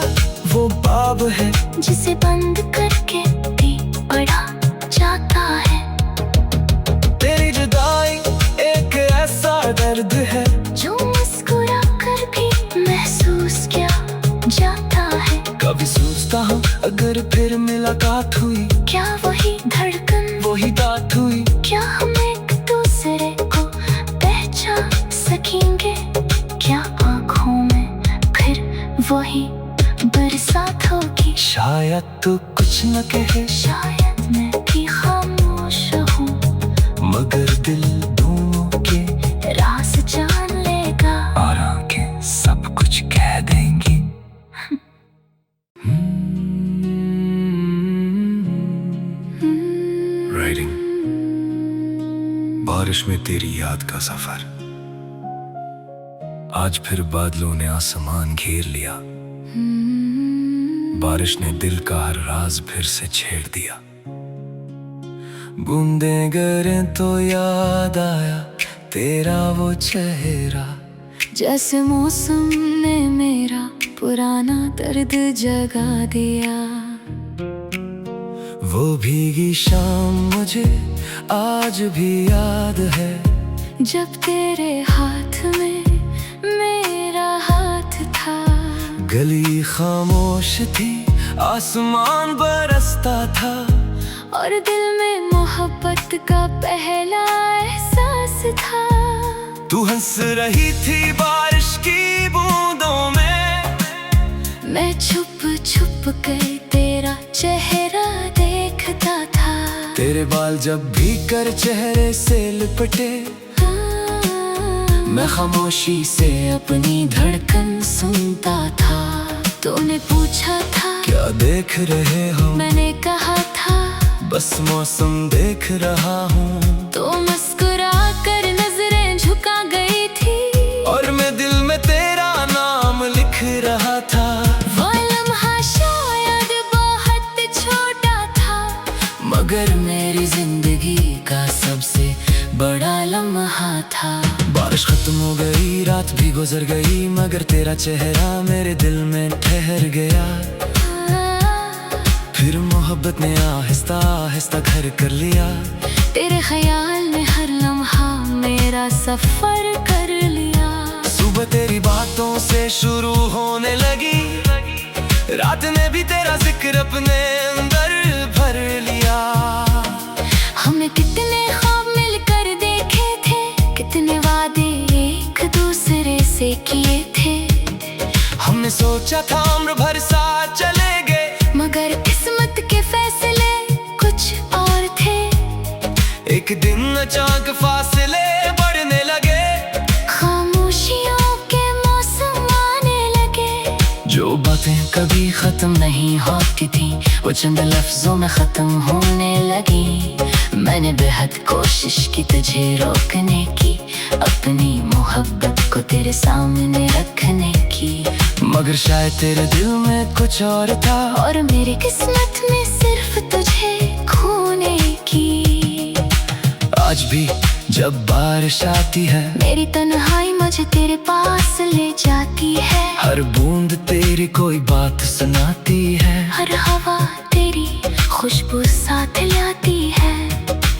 Speaker 3: वो बाब है,
Speaker 2: जिसे बंद करके भी पढ़ा जाता है।
Speaker 3: तेरी जुदाई एक ऐसा दर्द है,
Speaker 2: जो मुस्कुरा कर भी महसूस किया जाता है।
Speaker 3: कभी सोचता हूँ अगर फिर मुलाकात हुई,
Speaker 2: क्या वही धड़कन,
Speaker 3: वही बात हुई।
Speaker 2: क्या हम एक दूसरे को पहचान सकेंगे। क्या आँखों में फिर वही बरसात होगी।
Speaker 3: शायद तू कुछ न कहे,
Speaker 2: शायद मैं भी खामोश हूँ,
Speaker 3: मगर दिल दोनों के
Speaker 2: राज जान लेगा।
Speaker 3: और आंखें सब कुछ कह देंगी।
Speaker 4: राइडिंग बारिश में तेरी याद का सफर। आज फिर बादलों ने आसमान घेर लिया, बारिश ने दिल का हर राज फिर से छेड़ दिया।
Speaker 3: बूंदें गिरे तो याद आया तेरा वो चेहरा,
Speaker 2: जैसे मौसम ने मेरा पुराना दर्द जगा दिया।
Speaker 3: वो भीगी शाम मुझे आज भी याद है,
Speaker 2: जब तेरे हाथ में मेरा हाथ था।
Speaker 3: गली खामोश थी, आसमान बरसता था,
Speaker 2: और दिल में मोहब्बत का पहला एहसास था।
Speaker 3: तू हंस रही थी बारिश की बूंदों में,
Speaker 2: मैं छुप छुप कर तेरा चेहरा देखता था।
Speaker 3: तेरे बाल जब भी कर चेहरे से लिपटे, मैं खामोशी से अपनी धड़कन सुनता था।
Speaker 2: तूने पूछा था
Speaker 3: क्या देख रहे हो,
Speaker 2: मैंने कहा था
Speaker 3: बस मौसम देख रहा हूँ।
Speaker 2: तो मुस्कुरा कर नजरें झुका गई थी,
Speaker 3: और मैं दिल में तेरा नाम लिख रहा था।
Speaker 2: वो लम्हा शायद बहुत छोटा था,
Speaker 1: मगर मेरी जिंदगी का सबसे बड़ा लम्हा था।
Speaker 3: बारिश खत्म हो गई, रात भी गुजर गई, मगर तेरा चेहरा मेरे दिल में ठहर गया। फिर मोहब्बत ने आहिस्ता आहिस्ता घर कर लिया।
Speaker 2: तेरे ख्याल ने हर लम्हा मेरा सफर कर लिया।
Speaker 3: सुबह तेरी बातों से शुरू होने लगी, रात ने भी तेरा जिक्र अपने अंदर भर लिया।
Speaker 2: हमने कितने ख्वाब मिलकर देखे थे, कितने वादे एक दूसरे से किए थे।
Speaker 3: हमने सोचा था उम्र भर साथ चलेंगे,
Speaker 2: मगर किस्मत के फैसले कुछ और थे।
Speaker 3: एक दिन अचानक फासले बढ़ने लगे,
Speaker 2: खामोशियों के मौसम आने लगे।
Speaker 1: जो बातें कभी खत्म नहीं होती थी, वो चंद लफ्जों में खत्म होने लगी। मैंने बेहद कोशिश की तुझे रोकने की, अपनी मोहब्बत को तेरे सामने रखने की।
Speaker 3: मगर शायद तेरे दिल में कुछ और था,
Speaker 2: और मेरी किस्मत में सिर्फ तुझे खोने की।
Speaker 3: आज भी जब बारिश आती है,
Speaker 2: मेरी तन्हाई मुझे तेरे पास ले जाती है।
Speaker 3: हर बूंद तेरी कोई बात सुनाती है,
Speaker 2: हर हवा तेरी खुशबू साथ लाती है।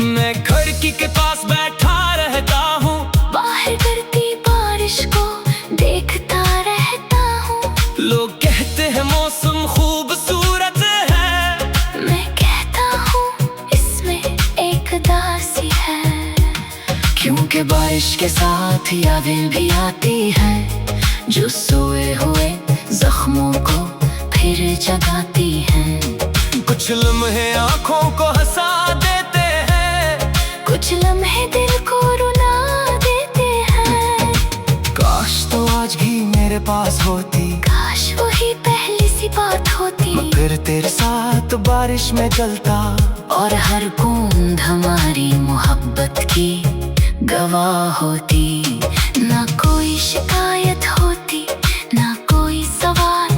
Speaker 3: मैं खिड़की के पास बैठा रहता हूँ,
Speaker 2: बाहर गिरती बारिश को देखता रहता हूँ।
Speaker 3: लोग कहते हैं मौसम खूबसूरत है,
Speaker 2: मैं कहता हूँ इसमें एक दासी है।
Speaker 1: क्योंकि बारिश के साथ यादें भी आती हैं, जो सोए हुए जख्मों को फिर जगाती हैं।
Speaker 3: कुछ लम्हे आँखों को हंसा देते हैं,
Speaker 2: कुछ लम्हे दिल को रुला देते हैं।
Speaker 3: काश तो आज भी मेरे पास होती,
Speaker 2: काश वही पहली सी बात होती।
Speaker 3: मगर तेरे साथ बारिश में जलता,
Speaker 1: और हर बूंद हमारी मोहब्बत की गवाह होती।
Speaker 2: ना कोई शिकायत होती, ना कोई सवाल,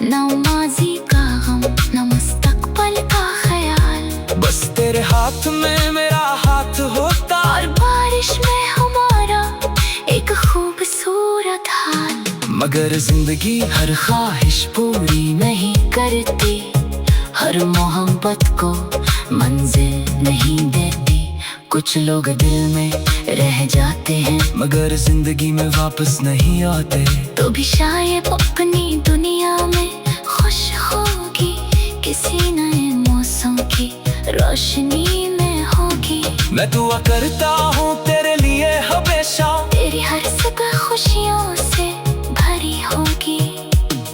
Speaker 2: ना माजी का गम, ना मुस्तकबल का ख्याल।
Speaker 3: बस तेरे हाथ में मेरा हाथ होता,
Speaker 2: और बारिश में हमारा एक खूबसूरत हाल।
Speaker 3: मगर जिंदगी
Speaker 1: हर ख्वाहिश पूरी नहीं करती, हर मोहब्बत को मंजिल नहीं देती। कुछ लोग दिल में रह जाते हैं,
Speaker 3: मगर जिंदगी में वापस नहीं आते।
Speaker 2: तो भी शायद अपनी दुनिया में खुश होगी, किसी नए मौसम की रोशनी में होगी।
Speaker 3: मैं दुआ करता हूँ तेरे लिए हमेशा,
Speaker 2: तेरी हर सुबह खुशियों से भरी होगी।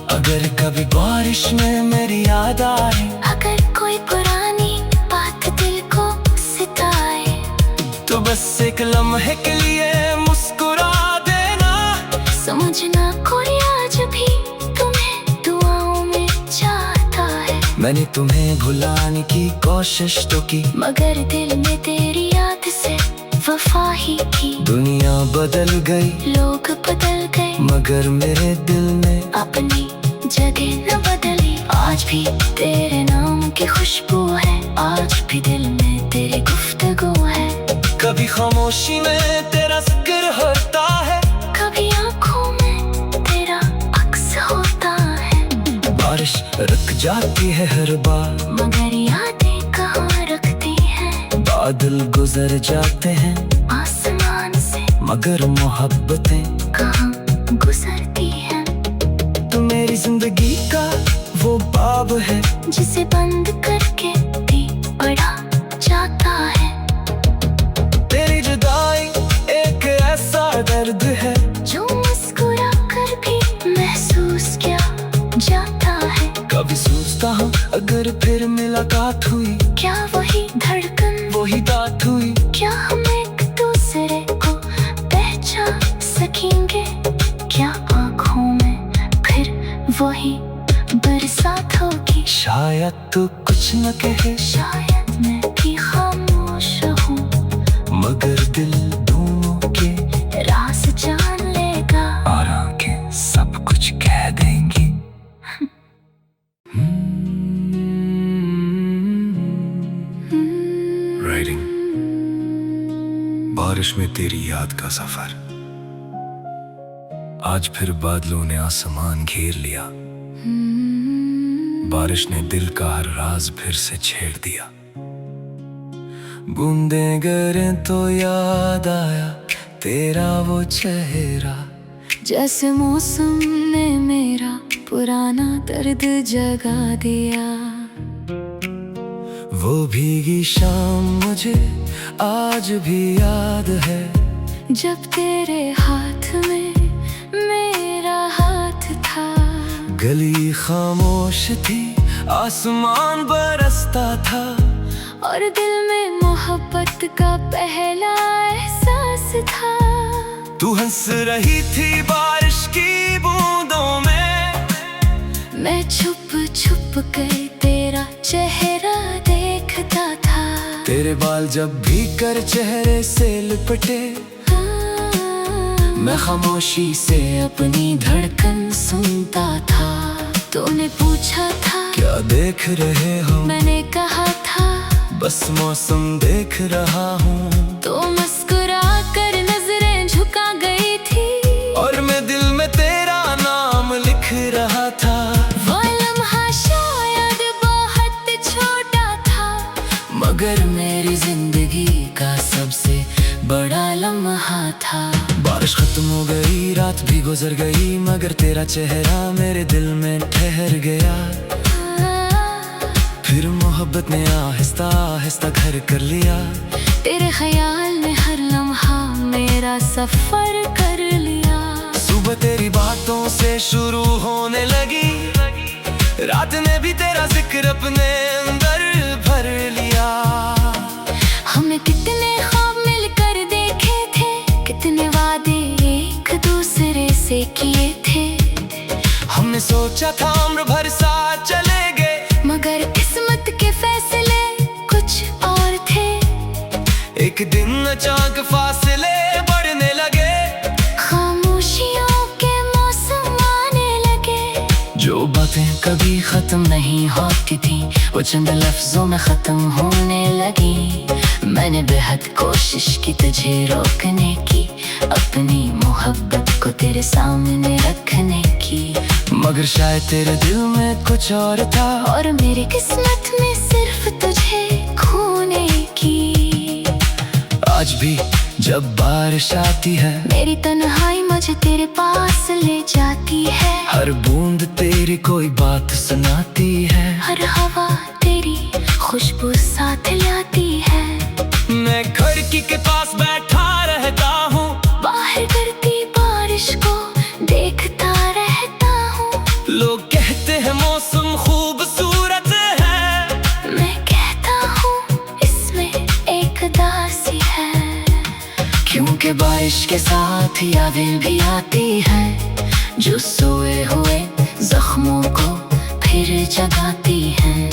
Speaker 3: अगर कभी बारिश में मेरी याद आए,
Speaker 2: अगर कोई पुरानी बात दिल को सिताए,
Speaker 3: तो बस एक लम्हे के लिए मुस्कुरा देना।
Speaker 2: समझना कोई आज भी तुम्हें दुआओं में चाहता है।
Speaker 3: मैंने तुम्हें भुलाने की कोशिश तो की,
Speaker 2: मगर दिल में तेरी याद से वफा ही की।
Speaker 3: दुनिया बदल गई,
Speaker 2: लोग बदल गए,
Speaker 3: मगर मेरे दिल में
Speaker 2: अपनी जगह न बदली।
Speaker 1: आज भी तेरे नाम की खुशबू है, आज भी दिल में तेरी गुफ्तगू है।
Speaker 3: कभी खामोशी में तेरा जिक्र होता है,
Speaker 2: कभी आंखों में तेरा अक्स होता है।
Speaker 3: बारिश रुक जाती है हर बार,
Speaker 2: मगर यादें कहाँ रखती है।
Speaker 3: बादल गुजर जाते हैं
Speaker 2: आसमान से,
Speaker 3: मगर मोहब्बतें
Speaker 2: कहाँ गुजरती है।
Speaker 3: तो मेरी जिंदगी का वो बाब है,
Speaker 2: जिसे बंद करके भी पढ़ा जाता है।
Speaker 3: तेरी जुदाई एक ऐसा दर्द है,
Speaker 2: जो मुस्कुरा कर भी महसूस किया जाता है।
Speaker 3: कभी सोचता हूँ अगर फिर मुलाकात हुई,
Speaker 2: क्या वही धड़कन,
Speaker 3: वही बात हुई।
Speaker 2: क्या हम एक दूसरे को पहचान सकेंगे। क्या आँखों में फिर वही बरसात होगी।
Speaker 3: शायद तू कुछ न कहे,
Speaker 2: शायद मैं भी खामोश रहूं,
Speaker 3: मगर दिल दोनों के
Speaker 2: राज जान लेगा।
Speaker 3: और आंखें सब कुछ कह देंगी।
Speaker 4: राइडिंग बारिश में तेरी याद का सफर। आज फिर बादलों ने आसमान घेर लिया, बारिश ने दिल का हर राज फिर से छेड़ दिया।
Speaker 3: बूंदें गिरे तो याद आया तेरा वो चेहरा,
Speaker 2: जैसे मौसम ने मेरा पुराना दर्द जगा दिया।
Speaker 3: वो भीगी शाम मुझे आज भी याद है,
Speaker 2: जब तेरे हाथ में मेरा हाथ था।
Speaker 3: गली खामोश थी, आसमान बरसता था,
Speaker 2: और दिल में मोहब्बत का पहला एहसास था।
Speaker 3: तू हंस रही थी बारिश की बूंदों में,
Speaker 2: मैं छुप छुप कर तेरा चेहरा देखता था।
Speaker 3: तेरे बाल जब भी कर चेहरे से लिपटे,
Speaker 1: मैं खामोशी से अपनी धड़कन सुनता था।
Speaker 2: तूने पूछा था
Speaker 3: क्या देख रहे हो,
Speaker 2: मैंने कहा था
Speaker 3: बस मौसम देख रहा हूँ।
Speaker 2: तो मुस्कुरा कर नजरें झुका गई थी
Speaker 3: और मैं दिल में तेरा नाम लिख रहा था।
Speaker 2: वो लम्हा शायद बहुत छोटा था,
Speaker 1: मगर मेरी जिंदगी का सबसे बड़ा लम्हा था।
Speaker 3: बारिश खत्म हो गई, रात भी गुजर गई, मगर तेरा चेहरा मेरे दिल में ठहर गया। फिर मोहब्बत ने आहिस्ता आहिस्ता घर कर लिया।
Speaker 2: तेरे ख्याल में हर लम्हा मेरा सफर कर लिया।
Speaker 3: सुबह तेरी बातों से शुरू होने लगी, रात ने भी तेरा जिक्र अपने अंदर भर लिया।
Speaker 2: हमने कितने ख्वाब मिलकर देखे थे, कितने वादे एक दूसरे से किए थे।
Speaker 3: हमने सोचा था उम्र भर साथ चलेंगे,
Speaker 2: मगर किस्मत के फैसले कुछ और थे।
Speaker 3: एक दिन अचानक फासले बढ़ने लगे,
Speaker 2: खामोशियों के मौसम आने लगे।
Speaker 1: जो बातें कभी खत्म नहीं होती थी, वो चंद लफ्जों में खत्म होने लगी। मैंने बेहद कोशिश की तुझे रोकने की, अपनी मोहब्बत को तेरे सामने रखने की,
Speaker 3: मगर शायद तेरे दिल में कुछ और था।
Speaker 2: और मेरी किस्मत में सिर्फ तुझे खोने की।
Speaker 3: आज भी जब बारिश आती है,
Speaker 2: मेरी तन्हाई मुझे तेरे पास ले जाती है।
Speaker 3: हर बूंद तेरी कोई बात सुनाती है।
Speaker 2: हर हवा तेरी खुशबू साथ लाती है।
Speaker 3: मैं खिड़की के पास बैठा रहता हूँ,
Speaker 2: बाहर गिरती बारिश को देखता रहता हूँ।
Speaker 3: लोग कहते हैं मौसम खूबसूरत है,
Speaker 2: मैं कहता हूँ इसमें एक दासी है।
Speaker 1: क्योंकि बारिश के साथ यादें भी आती हैं, जो सोए हुए जख्मों को फिर जगाती हैं।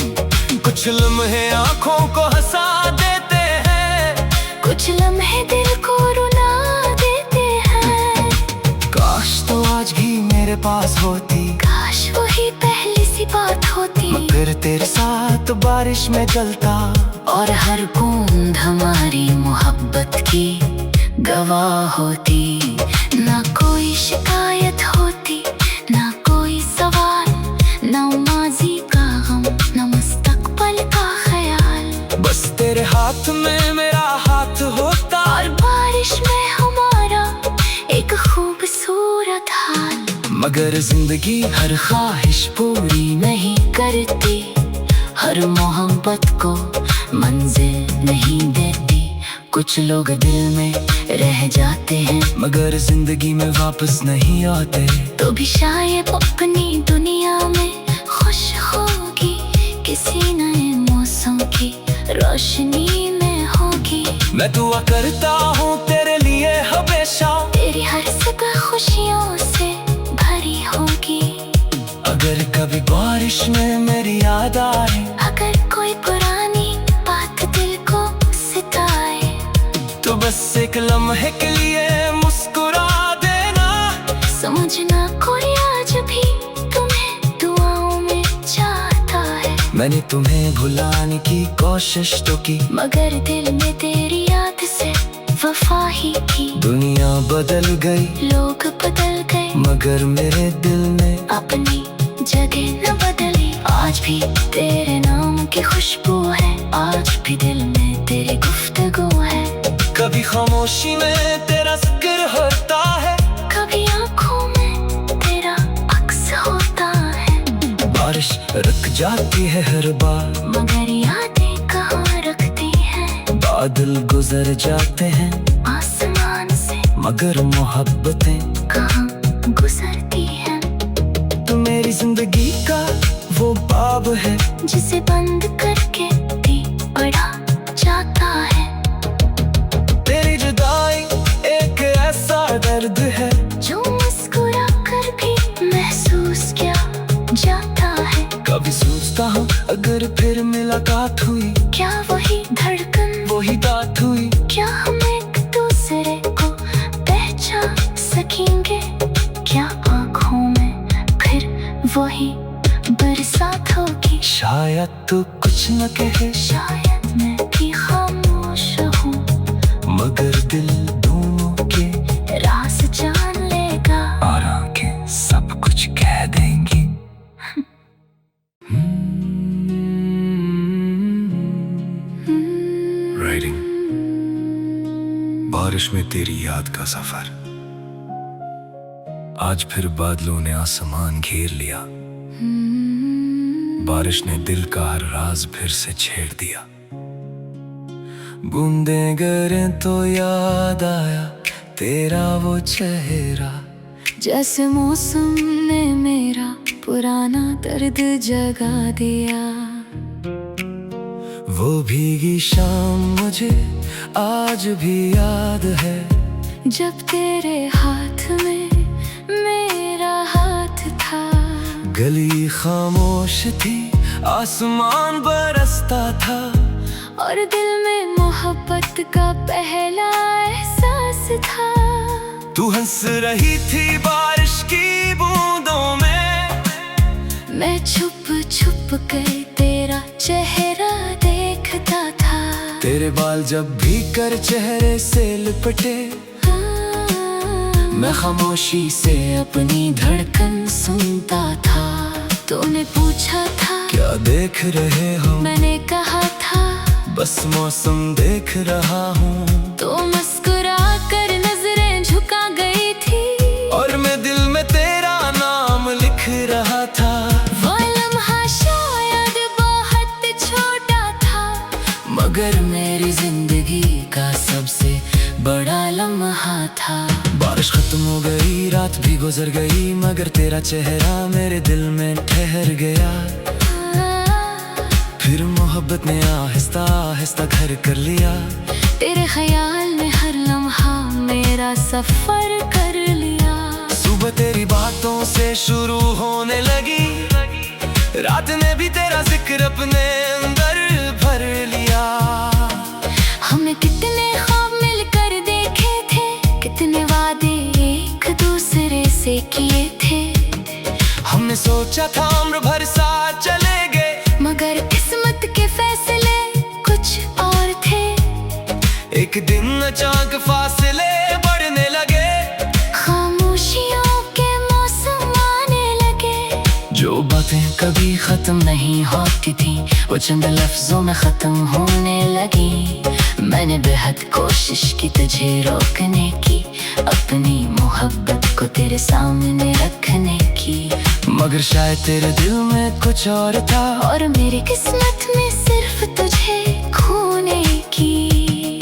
Speaker 3: कुछ लम्हे आँखों को हंसा देते हैं,
Speaker 2: कुछ लम्हे दिल को रुला देते हैं।
Speaker 3: काश तो आज भी मेरे पास होती,
Speaker 2: काश वही पहली सी बात होती।
Speaker 3: मगर तेरे साथ बारिश में जलता।
Speaker 1: और हर बूंद हमारी मोहब्बत की गवाह होती।
Speaker 2: ना कोई शिकायत होती, ना कोई सवाल, ना माजी का गम, ना मुस्तकबल का ख्याल।
Speaker 3: बस तेरे हाथ में मेरा हाथ होता,
Speaker 2: और बारिश में हमारा एक खूबसूरत हाल।
Speaker 3: मगर जिंदगी
Speaker 1: हर ख्वाहिश पूरी नहीं करती, हर मोहब्बत को मंजिल नहीं देती। कुछ लोग दिल में रह जाते हैं,
Speaker 3: मगर जिंदगी में वापस नहीं आते।
Speaker 2: तो भी शायद अपनी दुनिया में खुश होगी, किसी नए मौसम की रोशनी में होगी।
Speaker 3: मैं दुआ करता हूँ तेरे लिए हमेशा,
Speaker 2: तेरी हर सुबह खुशियों से भरी होगी।
Speaker 3: अगर कभी बारिश में मेरी याद आए,
Speaker 2: अगर कोई पुरानी बात दिल को सताए,
Speaker 3: तो बस एक लम्हे के लिए मुस्कुरा देना।
Speaker 2: समझना कोई आज भी तुम्हें दुआओं में चाहता है।
Speaker 3: मैंने तुम्हें भुलाने की कोशिश तो की,
Speaker 2: मगर दिल में तेरी याद से वफा ही की।
Speaker 3: दुनिया बदल गई,
Speaker 2: लोग बदल गए,
Speaker 3: मगर मेरे दिल ने
Speaker 2: अपनी जगह न बदली।
Speaker 1: आज भी तेरे नाम की खुशबू है, आज भी दिल में तेरी गुफ्तगू है।
Speaker 3: कभी खामोशी में तेरा जिक्र होता है,
Speaker 2: कभी आंखों में तेरा अक्स होता है।
Speaker 3: बारिश रुक जाती है हर बार,
Speaker 2: मगर यादें कहाँ रखती है।
Speaker 3: बादल गुजर जाते हैं
Speaker 2: आसमान से,
Speaker 3: मगर मोहब्बतें
Speaker 2: कहाँ गुजरती है।
Speaker 3: तो मेरी जिंदगी का वो बाब है,
Speaker 2: जिसे बंद करके भी पढ़ा जाता है।
Speaker 3: तेरी जुदाई एक ऐसा दर्द है,
Speaker 2: जो मुस्कुरा कर भी महसूस किया जाता है।
Speaker 3: कभी सोचता हूँ अगर फिर मुलाकात हुई,
Speaker 2: क्या वही धड़कन,
Speaker 3: वही बात हुई।
Speaker 2: क्या हम एक दूसरे को पहचान सकते वही बरसात होगी।
Speaker 3: शायद तू कुछ न कहे,
Speaker 2: शायद मैं भी खामोश रहूं,
Speaker 3: मगर दिल दोनों के
Speaker 2: राज जान लेगा।
Speaker 4: और आंखें सब कुछ कह देंगी। राइटिंग बारिश में तेरी याद का सफर। आज फिर बादलों ने आसमान घेर लिया, बारिश ने दिल का हर राज फिर से छेड़ दिया।
Speaker 3: बूंदें गिरे तो याद आया तेरा वो चेहरा,
Speaker 2: जैसे मौसम ने मेरा पुराना दर्द जगा दिया।
Speaker 3: वो भीगी शाम मुझे आज भी याद है,
Speaker 2: जब तेरे हाथ में मेरा हाथ था।
Speaker 3: गली खामोश थी, आसमान बरसता था,
Speaker 2: और दिल में मोहब्बत का पहला एहसास था।
Speaker 3: तू हंस रही थी बारिश की बूंदों में,
Speaker 2: मैं छुप छुप कर तेरा चेहरा देखता था।
Speaker 3: तेरे बाल जब भी कर चेहरे से लिपटे, मैं खामोशी से अपनी धड़कन सुनता था। तूने पूछा था क्या देख रहे हो,
Speaker 2: मैंने कहा था
Speaker 3: बस मौसम देख रहा हूँ।
Speaker 2: तो मुस्कुरा कर नजरें झुका गई थी,
Speaker 3: और मैं दिल में तेरा नाम लिख रहा था।
Speaker 2: वो लम्हा शायद बहुत छोटा था,
Speaker 1: मगर मेरी जिंदगी का सबसे बड़ा लम्हा था।
Speaker 3: बारिश खत्म हो गई, रात भी गुजर गई, मगर तेरा चेहरा मेरे दिल में ठहर गया। फिर मोहब्बत ने आहिस्ता आहिस्ता घर कर लिया,
Speaker 2: तेरे ख्याल में हर लम्हा मेरा सफर कर लिया।
Speaker 3: सुबह तेरी बातों से शुरू होने लगी, रात ने भी तेरा जिक्र अपने अंदर भर लिया।
Speaker 2: हमने कितने ख्वाब मिलकर देखे थे, कितने वादे एक दूसरे से किए थे।
Speaker 3: हमने सोचा था उम्र भर साथ चलेंगे,
Speaker 2: मगर किस्मत के फैसले कुछ और थे।
Speaker 3: एक दिन अचानक फासले बढ़ने लगे,
Speaker 2: खामोशियों के मौसम आने लगे।
Speaker 1: जो बातें कभी खत्म नहीं होती थी, वो चंद लफ्जों में खत्म होने लगी। मैंने बेहद कोशिश की तुझे रोकने की, अपनी मोहब्बत को तेरे सामने रखने की,
Speaker 3: मगर शायद तेरे दिल में कुछ और था,
Speaker 2: और मेरी किस्मत में सिर्फ तुझे खोने की।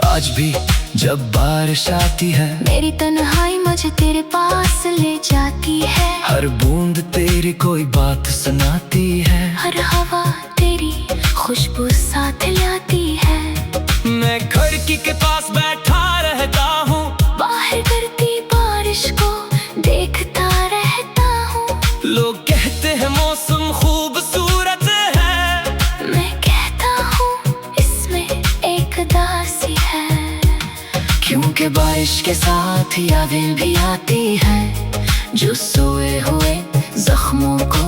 Speaker 3: आज भी जब बारिश आती है,
Speaker 2: मेरी तन्हाई मुझे तेरे पास ले जाती है।
Speaker 3: हर बूंद तेरी कोई बात सुनाती है,
Speaker 2: हर हवा तेरी खुशबू साथ लाती है।
Speaker 3: मैं खिड़की के पास बैठा रहता हूँ,
Speaker 2: बाहर गिरती बारिश को देखता रहता हूँ।
Speaker 3: लोग कहते हैं मौसम खूबसूरत है,
Speaker 2: मैं कहता हूँ इसमें एक दासी है।
Speaker 1: क्योंकि बारिश के साथ यादें भी आती हैं, जो सोए हुए जख्मों को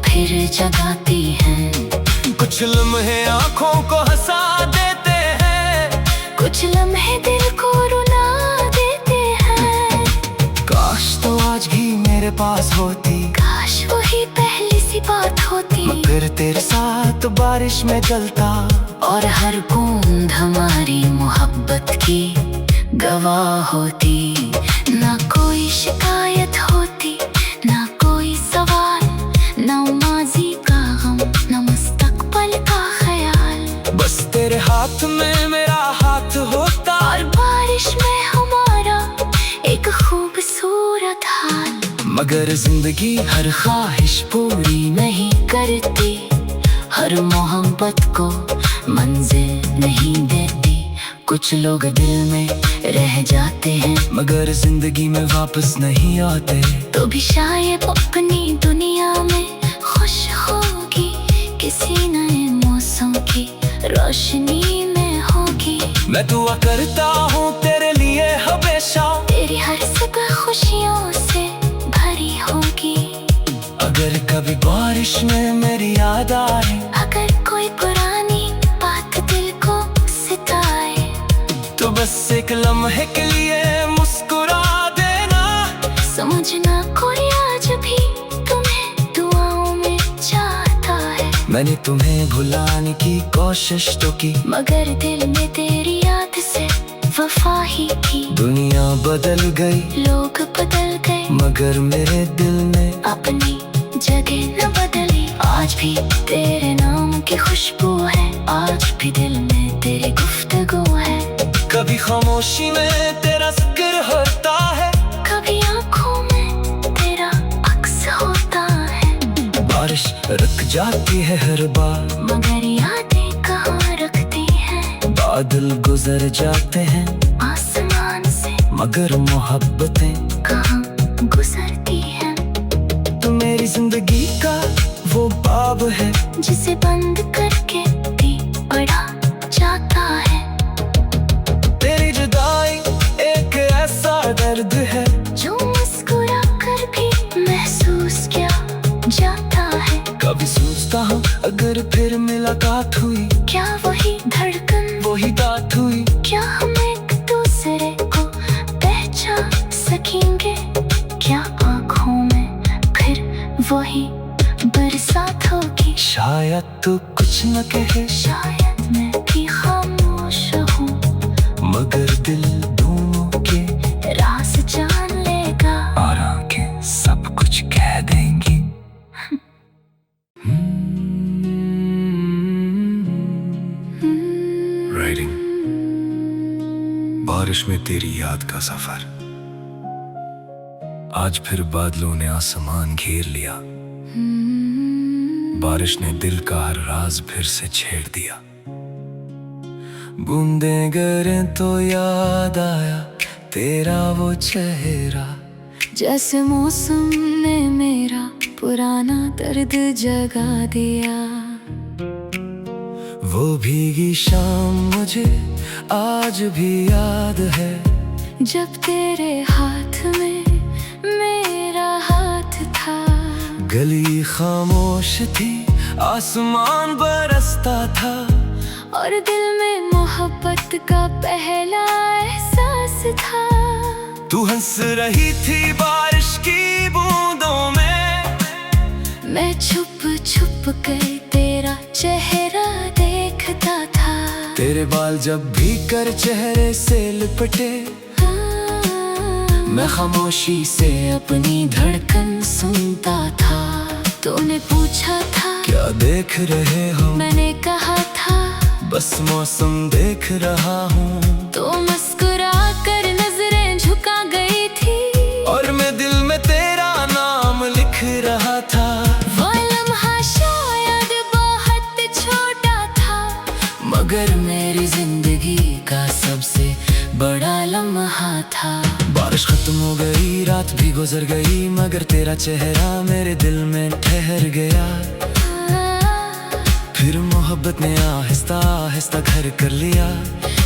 Speaker 1: फिर जगाती हैं।
Speaker 3: कुछ लम्हे आँखों को हंसा देते हैं,
Speaker 2: कुछ लम्हे दिल को रुला देते हैं।
Speaker 3: काश तो आज भी मेरे पास होती,
Speaker 2: काश वही पहली सी बात होती,
Speaker 3: मगर तेरे साथ बारिश में जलता,
Speaker 1: और हर बूंद हमारी मोहब्बत की गवाह होती।
Speaker 2: ना कोई शिकायत होती, ना कोई सवाल, ना माजी का गम, ना मुस्तकबल का ख्याल।
Speaker 3: बस तेरे हाथ में मेरा हाथ होता,
Speaker 2: और बारिश में हमारा एक खूबसूरत हाल।
Speaker 3: मगर जिंदगी
Speaker 1: हर ख्वाहिश पूरी नहीं करती, हर मोहब्बत को मंजिल नहीं देती। कुछ लोग दिल में रह जाते हैं,
Speaker 3: मगर जिंदगी में वापस नहीं आते।
Speaker 2: तो भी शायद अपनी दुनिया में खुश होगी, किसी नए मौसम की रोशनी में होगी।
Speaker 3: मैं दुआ करता हूँ तेरे लिए हमेशा,
Speaker 2: तेरी हर सुबह खुशियों से भरी होगी।
Speaker 3: अगर याद आए।
Speaker 2: अगर कोई पुरानी बात दिल को सताए
Speaker 3: तो बस एक लम्हे के लिए मुस्कुरा देना।
Speaker 2: समझना कोई आज भी तुम्हें दुआओं में चाहता है।
Speaker 3: मैंने तुम्हें भुलाने की कोशिश तो की,
Speaker 2: मगर दिल में तेरी याद से वफा ही थी।
Speaker 3: दुनिया बदल गई,
Speaker 2: लोग बदल गए,
Speaker 3: मगर मेरे दिल में
Speaker 2: अपनी जगह न बदली। आज भी तेरे नाम की खुशबू है, आज भी दिल में तेरी गुफ्तगू है।
Speaker 3: कभी खामोशी में तेरा जिक्र होता है,
Speaker 2: कभी आंखों में तेरा अक्स होता है।
Speaker 3: बारिश रुक जाती है हर बार,
Speaker 2: मगर यादें कहाँ रखती हैं।
Speaker 3: बादल गुजर जाते हैं
Speaker 2: आसमान से,
Speaker 3: मगर मोहब्बतें
Speaker 2: कहाँ गुजरती हैं।
Speaker 3: तो मेरी जिंदगी का वो बाब है,
Speaker 2: जिसे बंद करके भी पढ़ा जाता है।
Speaker 3: तेरी जुदाई एक ऐसा दर्द है,
Speaker 2: जो मुस्कुरा कर भी महसूस किया जाता है।
Speaker 3: कभी सोचता हूँ अगर फिर मुलाकात हुई,
Speaker 2: क्या वही धड़कन,
Speaker 3: वही बात हुई।
Speaker 2: क्या हम एक दूसरे को पहचान सकेंगे। क्या आँखों में फिर वही बरसात होगी।
Speaker 3: शायद तू कुछ न कहे,
Speaker 2: शायद मैं भी खामोश रहूं,
Speaker 3: मगर दिल दोनों के
Speaker 2: राज जान लेगा।
Speaker 4: और आंखें सब कुछ कह देंगी। राइडिंग, बारिश में तेरी याद का सफर। आज फिर बादलों ने आसमान घेर लिया, बारिश ने दिल का हर राज फिर से छेड़ दिया।
Speaker 3: बूंदें गिरे तो याद आया तेरा वो चेहरा,
Speaker 2: जैसे मौसम ने मेरा पुराना दर्द जगा दिया।
Speaker 3: वो भीगी शाम मुझे आज भी याद है,
Speaker 2: जब तेरे हाथ में मेरा हाथ था।
Speaker 3: गली खामोश थी, आसमान बरसता था,
Speaker 2: और दिल में मोहब्बत का पहला एहसास था।
Speaker 3: तू हंस रही थी बारिश की बूंदों में,
Speaker 2: मैं छुप छुप कर तेरा चेहरा देखता था।
Speaker 3: तेरे बाल जब भी कर चेहरे से लिपटे, मैं खामोशी से अपनी धड़कन सुनता था।
Speaker 2: तूने पूछा था
Speaker 3: क्या देख रहे हो,
Speaker 2: मैंने कहा था
Speaker 3: बस मौसम देख रहा हूँ।
Speaker 2: तो मुस्कुरा कर नजरें झुका गई थी,
Speaker 3: और मैं दिल में तेरा नाम लिख रहा था।
Speaker 2: वो लम्हा शायद बहुत छोटा था,
Speaker 1: मगर मेरी जिंदगी का सबसे बड़ा लम्हा था।
Speaker 3: बारिश खत्म हो गई, रात भी गुजर गई, मगर तेरा चेहरा मेरे दिल में ठहर गया। फिर मोहब्बत ने आहिस्ता आहिस्ता घर कर लिया,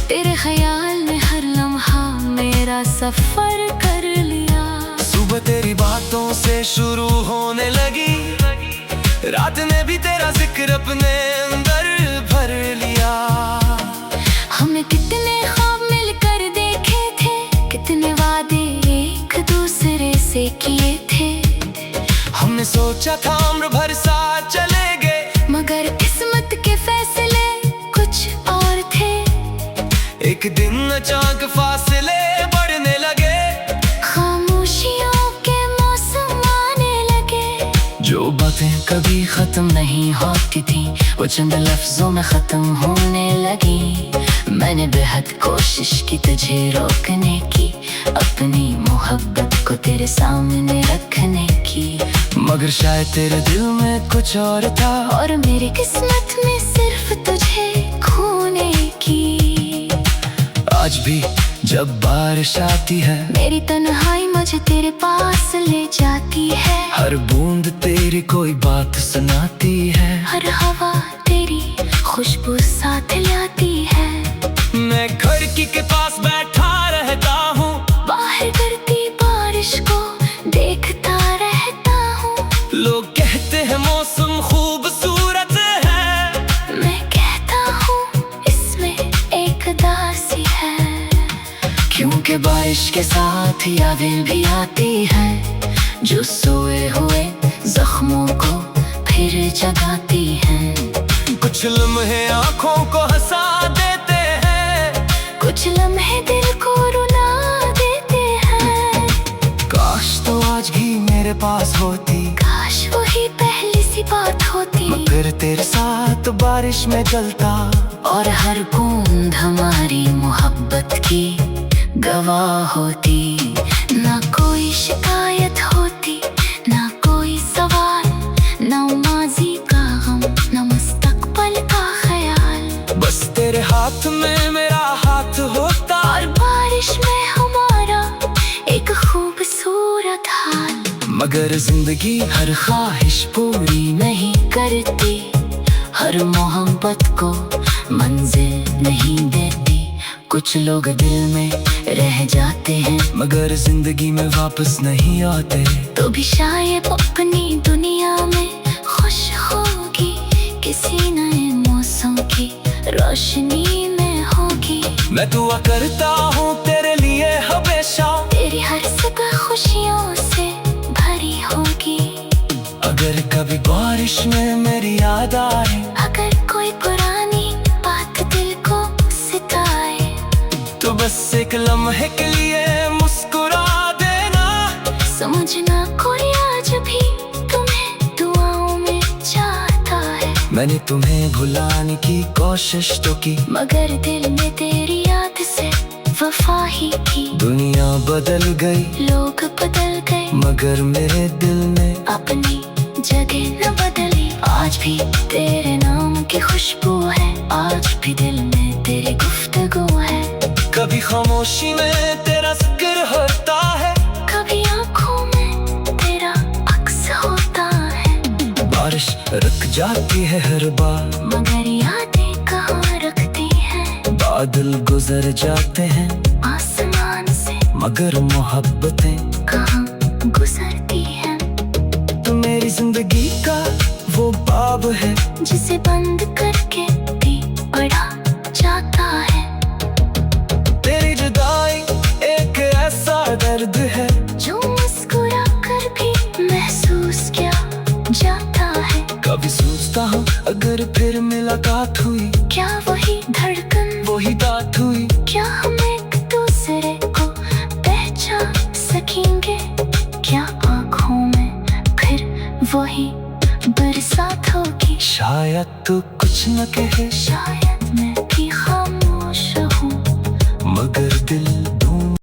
Speaker 2: तेरे ख्याल में हर लम्हा मेरा सफर कर लिया।
Speaker 3: सुबह तेरी बातों से शुरू होने लगी, रात ने भी तेरा जिक्र अपने अंदर भर लिया।
Speaker 2: हमने कितने ख्वाब मिलकर देखे थे, कितने वादे एक दूसरे से किए थे।
Speaker 3: हमने सोचा था उम्र भर साथ चलेंगे,
Speaker 2: मगर किस्मत के फैसले कुछ और थे।
Speaker 3: एक दिन अचानक फासले बढ़ने लगे,
Speaker 2: खामोशियों के मौसम आने लगे।
Speaker 1: जो बातें कभी खत्म नहीं होती थी, वो चंद लफ्जों में खत्म होने लगी। मैंने बेहद कोशिश की तुझे रोकने की, अपनी मोहब्बत को तेरे सामने रखने की,
Speaker 3: मगर शायद तेरे दिल में कुछ और था,
Speaker 2: और मेरी किस्मत में सिर्फ तुझे खोने की।
Speaker 3: आज भी जब बारिश आती है,
Speaker 2: मेरी तन्हाई मुझे तेरे पास ले जाती है।
Speaker 3: हर बूंद तेरी कोई बात सुनाती है,
Speaker 2: हर हवा तेरी खुशबू साथ लाती है।
Speaker 3: मैं खिड़की के पास बैठा रहता हूँ,
Speaker 2: बाहर गिरती बारिश को देखता रहता हूँ।
Speaker 3: लोग कहते हैं मौसम खूबसूरत
Speaker 1: बारिश के साथ यादें भी आती हैं जो सोए हुए जख्मों को फिर जगाती हैं।
Speaker 3: कुछ लम्हे आंखों को हंसा देते हैं,
Speaker 2: कुछ लम्हे दिल को रुला देते हैं।
Speaker 3: काश तो आज भी मेरे पास होती,
Speaker 2: काश वही पहली सी बात होती।
Speaker 3: मैं फिर तेरे साथ बारिश में चलता,
Speaker 1: और हर बूंद हमारी मोहब्बत की गवाह होती।
Speaker 2: ना कोई शिकायत होती, ना कोई सवाल, ना माजी का गम, ना मुस्तकबल का ख्याल।
Speaker 3: बस तेरे हाथ में मेरा हाथ होता,
Speaker 2: और बारिश में हमारा एक खूबसूरत हाल।
Speaker 1: मगर जिंदगी हर ख्वाहिश पूरी नहीं करती, हर मोहब्बत को मंजिल नहीं देती। कुछ लोग दिल में रह जाते हैं,
Speaker 3: मगर जिंदगी में वापस नहीं आते।
Speaker 2: तो भी शायद अपनी दुनिया में खुश होगी, किसी नए मौसम की रोशनी में होगी।
Speaker 3: मैं दुआ करता हूँ तेरे लिए हमेशा,
Speaker 2: तेरी हर सुबह खुशियों से भरी होगी।
Speaker 3: अगर कभी बारिश में मेरी याद आए,
Speaker 2: अगर कोई पुरानी बात दिल को सिताए,
Speaker 3: तो बस एक लम्हे के लिए मुस्कुरा देना।
Speaker 2: समझना कोई आज भी तुम्हें दुआओं में चाहता है।
Speaker 3: मैंने तुम्हें भुलाने की कोशिश तो की,
Speaker 2: मगर दिल में तेरी याद से वफा ही की।
Speaker 3: दुनिया बदल गई,
Speaker 2: लोग बदल गए,
Speaker 3: मगर मेरे दिल में
Speaker 2: अपनी जगह न बदली। आज भी तेरे नाम की खुशबू है, आज भी दिल में तेरी गुफ्तगू है।
Speaker 3: कभी खामोशी में तेरा जिक्र होता है,
Speaker 2: कभी आंखों में तेरा अक्स होता है।
Speaker 3: बारिश रुक जाती है हर बार,
Speaker 2: मगर यादें कहाँ रखती हैं।
Speaker 3: बादल गुजर जाते हैं
Speaker 2: आसमान से,
Speaker 3: मगर मोहब्बतें
Speaker 2: कहाँ गुजरती हैं।
Speaker 3: तो मेरी जिंदगी का वो बाब है,
Speaker 2: जिसे बंद करके भी पढ़ा जाता है।
Speaker 3: तेरी जुदाई एक ऐसा दर्द है,
Speaker 2: जो मुस्कुरा कर भी महसूस किया जाता है।
Speaker 3: कभी सोचता हूँ अगर फिर मुलाकात हुई,
Speaker 2: क्या वही धड़कन,
Speaker 3: वही बात हुई।
Speaker 2: क्या हम एक दूसरे को पहचान सकेंगे। क्या आँखों में फिर वही बरसात होगी।
Speaker 3: शायद तू कुछ न कहे,
Speaker 2: शायद